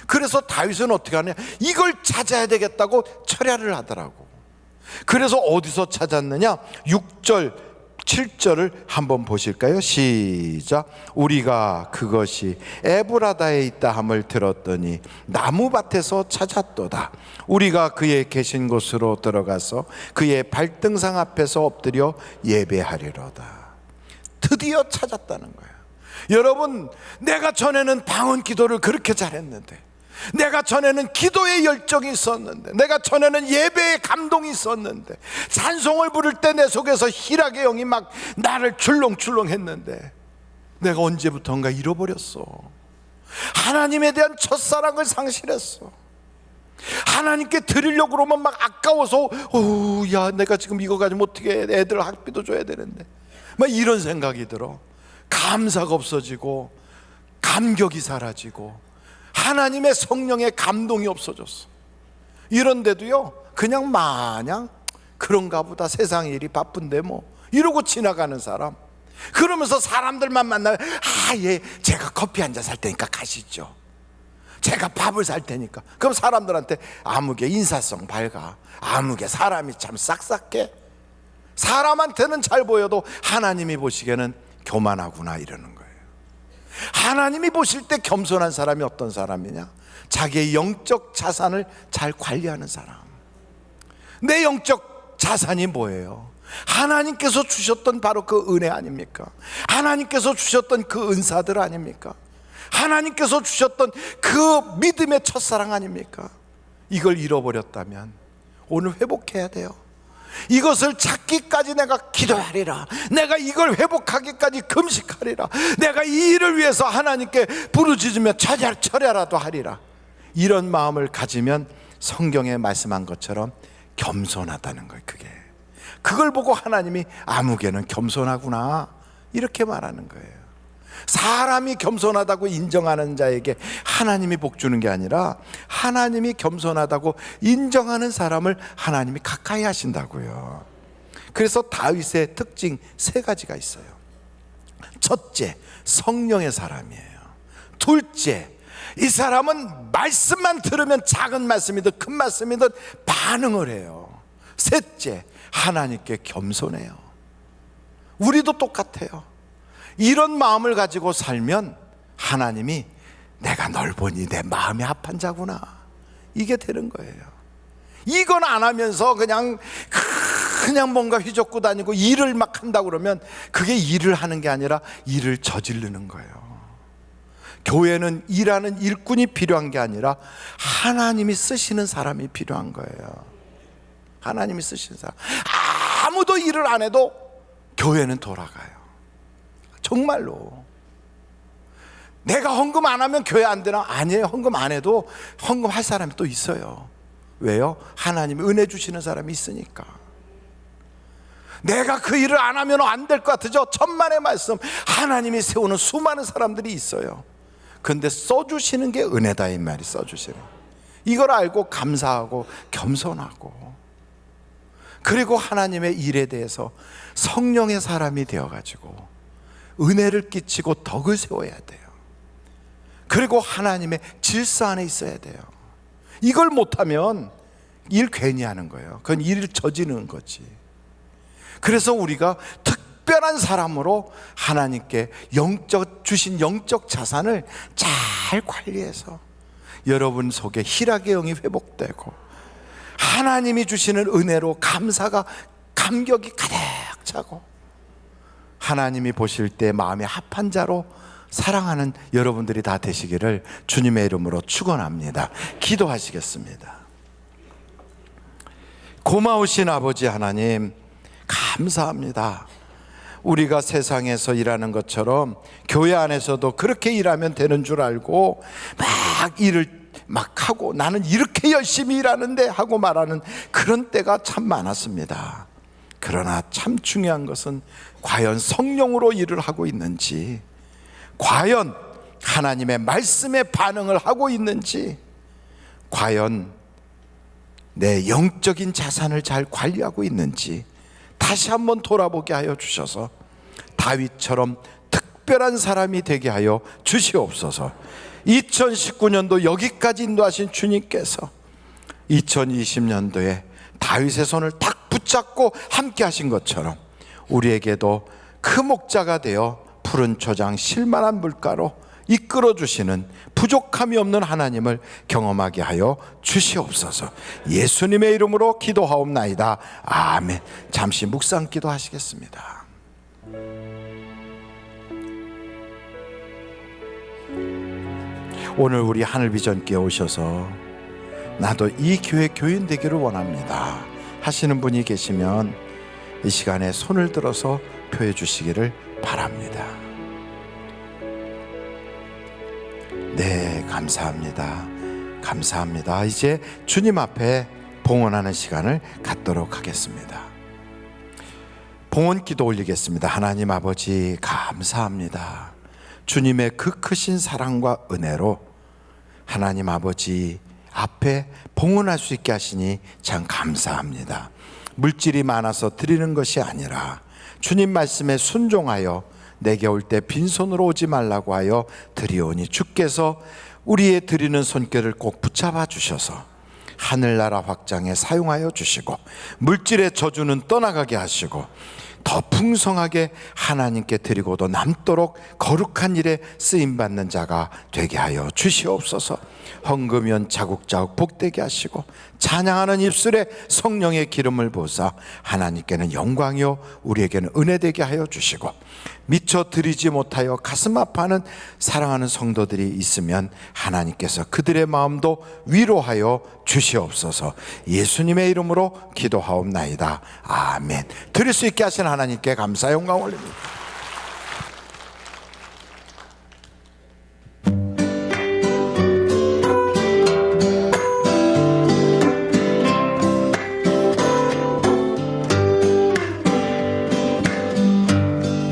그래서 다윗은 어떻게 하냐, 이걸 찾아야 되겠다고 철야를 하더라고. 그래서 어디서 찾았느냐, 6절 7절을 한번 보실까요? 시작. 우리가 그것이 에브라다에 있다 함을 들었더니 나무밭에서 찾았도다. 우리가 그의 계신 곳으로 들어가서 그의 발등상 앞에서 엎드려 예배하리로다. 드디어 찾았다는 거예요. 여러분, 내가 전에는 방언 기도를 그렇게 잘했는데, 내가 전에는 기도의 열정이 있었는데, 내가 전에는 예배의 감동이 있었는데, 찬송을 부를 때 내 속에서 희락의 영이 막 나를 출렁출렁 했는데, 내가 언제부턴가 잃어버렸어. 하나님에 대한 첫사랑을 상실했어. 하나님께 드리려고 그러면 막 아까워서, 야 내가 지금 이거 가지고 어떻게 해, 애들 학비도 줘야 되는데, 막 이런 생각이 들어. 감사가 없어지고 감격이 사라지고 하나님의 성령의 감동이 없어졌어. 이런데도요 그냥 마냥 그런가 보다, 세상 일이 바쁜데 뭐 이러고 지나가는 사람. 그러면서 사람들만 만나면 예, 제가 커피 한 잔 살 테니까 가시죠, 제가 밥을 살 테니까. 그럼 사람들한테 아무개 인사성 밝아, 아무개 사람이 참 싹싹해, 사람한테는 잘 보여도 하나님이 보시기에는 교만하구나 이러는 거예요. 하나님이 보실 때 겸손한 사람이 어떤 사람이냐, 자기의 영적 자산을 잘 관리하는 사람. 내 영적 자산이 뭐예요? 하나님께서 주셨던 바로 그 은혜 아닙니까? 하나님께서 주셨던 그 은사들 아닙니까? 하나님께서 주셨던 그 믿음의 첫사랑 아닙니까? 이걸 잃어버렸다면 오늘 회복해야 돼요. 이것을 찾기까지 내가 기도하리라. 내가 이걸 회복하기까지 금식하리라. 내가 이 일을 위해서 하나님께 부르짖으며 철야라도 하리라. 이런 마음을 가지면 성경에 말씀한 것처럼 겸손하다는 거예요. 그걸 보고 하나님이 아무개는 겸손하구나 이렇게 말하는 거예요. 사람이 겸손하다고 인정하는 자에게 하나님이 복 주는 게 아니라 하나님이 겸손하다고 인정하는 사람을 하나님이 가까이 하신다고요. 그래서 다윗의 특징 3가지가 있어요. 첫째, 성령의 사람이에요. 둘째, 이 사람은 말씀만 들으면 작은 말씀이든 큰 말씀이든 반응을 해요. 셋째, 하나님께 겸손해요. 우리도 똑같아요. 이런 마음을 가지고 살면 하나님이 내가 널 보니 내 마음이 합한 자구나 이게 되는 거예요. 이건 안 하면서 그냥 뭔가 휘젓고 다니고 일을 막 한다고 그러면 그게 일을 하는 게 아니라 일을 저지르는 거예요. 교회는 일하는 일꾼이 필요한 게 아니라 하나님이 쓰시는 사람이 필요한 거예요. 하나님이 쓰시는 사람. 아무도 일을 안 해도 교회는 돌아가요. 정말로. 내가 헌금 안 하면 교회 안 되나? 아니에요. 헌금 안 해도 헌금 할 사람이 또 있어요. 왜요? 하나님이 은혜 주시는 사람이 있으니까. 내가 그 일을 안 하면 안 될 것 같으죠? 천만의 말씀. 하나님이 세우는 수많은 사람들이 있어요. 근데 써주시는 게 은혜다 이 말이. 써주시는 이걸 알고 감사하고 겸손하고, 그리고 하나님의 일에 대해서 성령의 사람이 되어가지고 은혜를 끼치고 덕을 세워야 돼요. 그리고 하나님의 질서 안에 있어야 돼요. 이걸 못하면 일 괜히 하는 거예요. 그건 일을 저지르는 거지. 그래서 우리가 특별한 사람으로 하나님께 주신 영적 자산을 잘 관리해서 여러분 속에 희락의 영이 회복되고 하나님이 주시는 은혜로 감격이 가득 차고 하나님이 보실 때 마음에 합한 자로 사랑하는 여러분들이 다 되시기를 주님의 이름으로 축원합니다. 기도하시겠습니다. 고마우신 아버지 하나님, 감사합니다. 우리가 세상에서 일하는 것처럼 교회 안에서도 그렇게 일하면 되는 줄 알고 막 일을 막 하고 나는 이렇게 열심히 일하는데 하고 말하는 그런 때가 참 많았습니다. 그러나 참 중요한 것은 과연 성령으로 일을 하고 있는지, 과연 하나님의 말씀에 반응을 하고 있는지, 과연 내 영적인 자산을 잘 관리하고 있는지 다시 한번 돌아보게 하여 주셔서 다윗처럼 특별한 사람이 되게 하여 주시옵소서. 2019년도 여기까지 인도하신 주님께서 2020년도에 다윗의 손을 딱 붙잡고 함께 하신 것처럼 우리에게도 그 목자가 되어 푸른 초장 실만한 물가로 이끌어 주시는 부족함이 없는 하나님을 경험하게 하여 주시옵소서. 예수님의 이름으로 기도하옵나이다. 아멘. 잠시 묵상 기도하시겠습니다. 오늘 우리 하늘비전교회 오셔서 나도 이 교회 교인 되기를 원합니다 하시는 분이 계시면 이 시간에 손을 들어서 표해 주시기를 바랍니다. 네, 감사합니다. 감사합니다. 이제 주님 앞에 봉헌하는 시간을 갖도록 하겠습니다. 봉헌 기도 올리겠습니다. 하나님 아버지, 감사합니다. 주님의 그 크신 사랑과 은혜로 하나님 아버지 앞에 봉헌할 수 있게 하시니 참 감사합니다. 물질이 많아서 드리는 것이 아니라 주님 말씀에 순종하여 내게 올 때 빈손으로 오지 말라고 하여 드리오니 주께서 우리의 드리는 손길을 꼭 붙잡아 주셔서 하늘나라 확장에 사용하여 주시고 물질의 저주는 떠나가게 하시고 더 풍성하게 하나님께 드리고도 남도록 거룩한 일에 쓰임받는 자가 되게 하여 주시옵소서. 헌금연 자국자국 복되게 하시고 찬양하는 입술에 성령의 기름을 부으사 하나님께는 영광이요 우리에게는 은혜 되게 하여 주시고, 미처 드리지 못하여 가슴 아파하는 사랑하는 성도들이 있으면 하나님께서 그들의 마음도 위로하여 주시옵소서. 예수님의 이름으로 기도하옵나이다. 아멘. 드릴 수 있게 하신 하나님께 감사 영광 올립니다.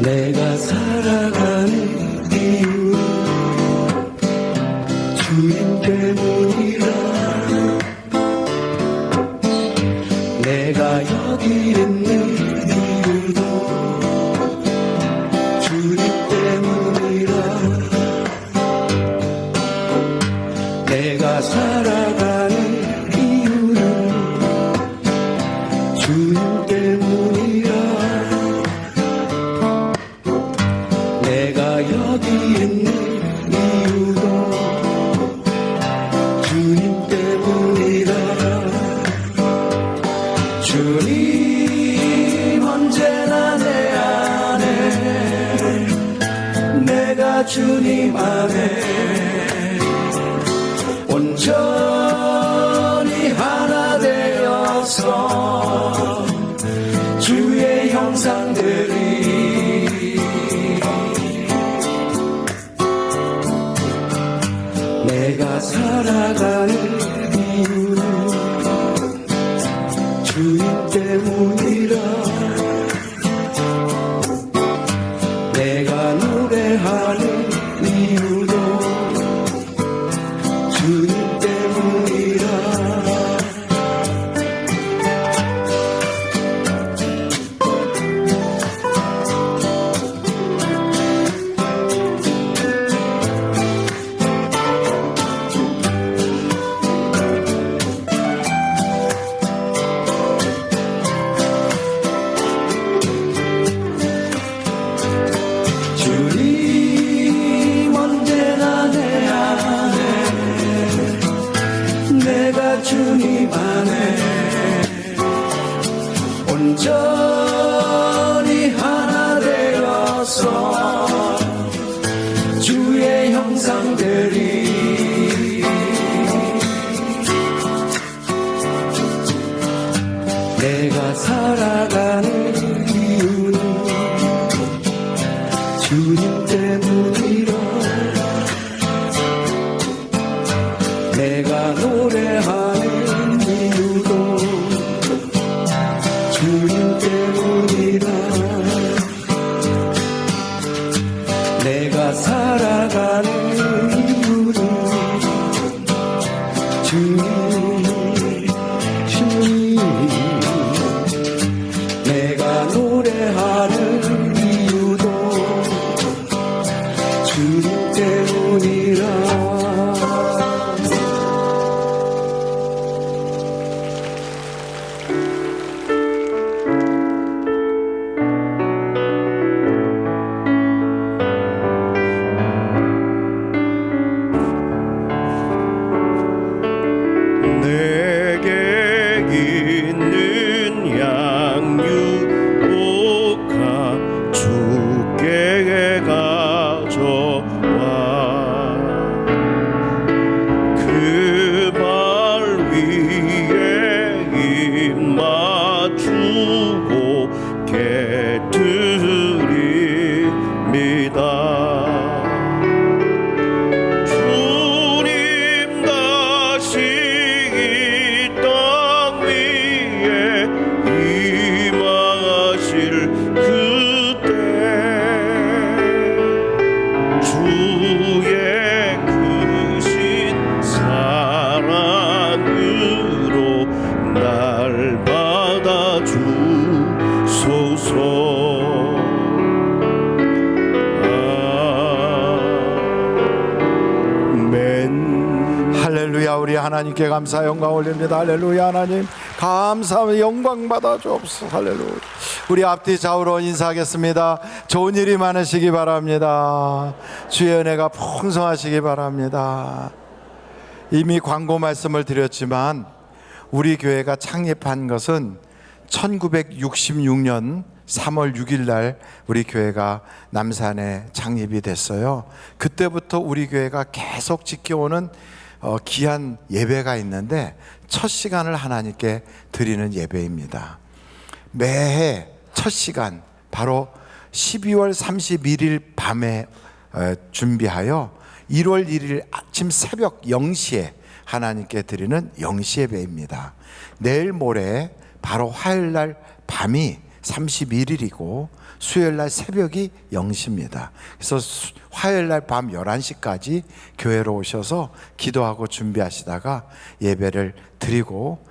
내가 살아가는 이유 주님 때문이라. 내가 여기 있는 이유도 주님 때문이라. 내가 살아가는 이유는 주님 때문이라. 내가 여기 있는 이유도 주님 때문이라. 주님 언제나 내 안에, 내가 주님 안에 온전히 하나 되어서 주의 형상들이 내가 살아가는 이유는 주님 때문이라. 내가 노래하는 이유도 주님 때문이라. 주님 언제나 내 안에, 내가 주님 안에 온전히 하나 되어서 주의 형상들이 내가 살아가는 이유는 주님 때문이라. 내가 노래하는 이유도 주님 때문이라. 내가 살아가는 이유는 주님. 내가 노래하는 이유도 주님 때문이라. 내게 있는 양육복아 주께 가져와. 그 발 위에 입 맞추고 깨뜨립니다. 주님 다시 이 땅 위에 임하실 그때 주의 크신 사랑으로 날 받아주소서. 아멘. 할렐루야. 우리 하나님께 감사 영광 올립니다. 할렐루야. 하나님 감사하며 영광 받아 주옵소서. 할렐루야. 우리 앞뒤 좌우로 인사하겠습니다. 좋은 일이 많으시기 바랍니다. 주의 은혜가 풍성하시기 바랍니다. 이미 광고 말씀을 드렸지만 우리 교회가 창립한 것은 1966년 3월 6일 날 우리 교회가 남산에 창립이 됐어요. 그때부터 우리 교회가 계속 지켜오는 귀한 예배가 있는데 첫 시간을 하나님께 드리는 예배입니다. 매해 첫 시간 바로 12월 31일 밤에 준비하여 1월 1일 아침 새벽 0시에 하나님께 드리는 영시 예배입니다. 내일 모레 바로 화요일 날 밤이 31일이고 수요일 날 새벽이 0시입니다. 그래서 화요일 날 밤 11시까지 교회로 오셔서 기도하고 준비하시다가 예배를 드리고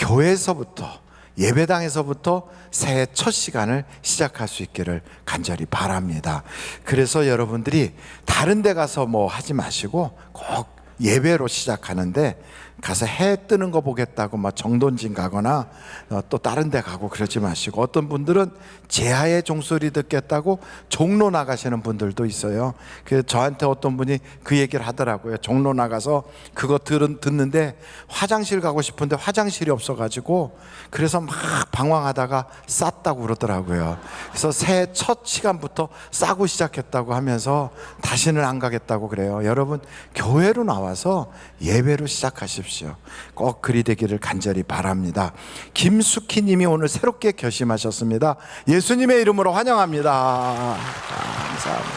교회에서부터 예배당에서부터 새해 첫 시간을 시작할 수 있기를 간절히 바랍니다. 그래서 여러분들이 다른 데 가서 뭐 하지 마시고 꼭 예배로 시작하는데 가서 해 뜨는 거 보겠다고 막 정돈진 가거나 또 다른 데 가고 그러지 마시고, 어떤 분들은 제하의 종소리 듣겠다고 종로 나가시는 분들도 있어요. 그래서 저한테 어떤 분이 그 얘기를 하더라고요. 종로 나가서 그거 듣는데 화장실 가고 싶은데 화장실이 없어가지고 그래서 막 방황하다가 쌌다고 그러더라고요. 그래서 새해 첫 시간부터 싸고 시작했다고 하면서 다시는 안 가겠다고 그래요. 여러분, 교회로 나와서 예배로 시작하십시오. 꼭 그리 되기를 간절히 바랍니다. 김숙희 님이 오늘 새롭게 결심하셨습니다. 예수님의 이름으로 환영합니다. 감사합니다.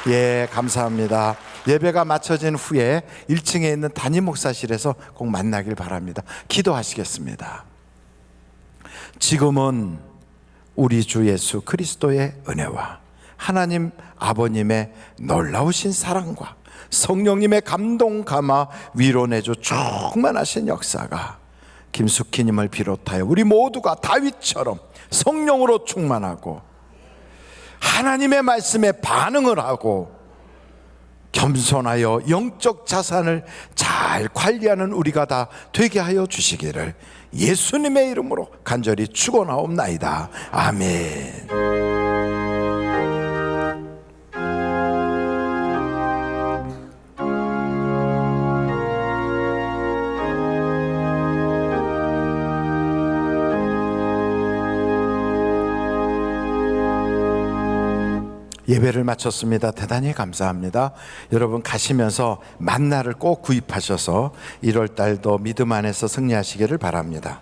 예, 감사합니다. 예배가 마쳐진 후에 1층에 있는 담임 목사실에서 꼭 만나길 바랍니다. 기도하시겠습니다. 지금은 우리 주 예수 그리스도의 은혜와 하나님 아버님의 놀라우신 사랑과 성령님의 감동 감화 위로 내줘 충만하신 역사가 김숙희님을 비롯하여 우리 모두가 다윗처럼 성령으로 충만하고 하나님의 말씀에 반응을 하고 겸손하여 영적 자산을 잘 관리하는 우리가 다 되게 하여 주시기를 예수님의 이름으로 간절히 축원하옵나이다. 아멘. 예배를 마쳤습니다. 대단히 감사합니다. 여러분 가시면서 만나를 꼭 구입하셔서 1월 달도 믿음 안에서 승리하시기를 바랍니다.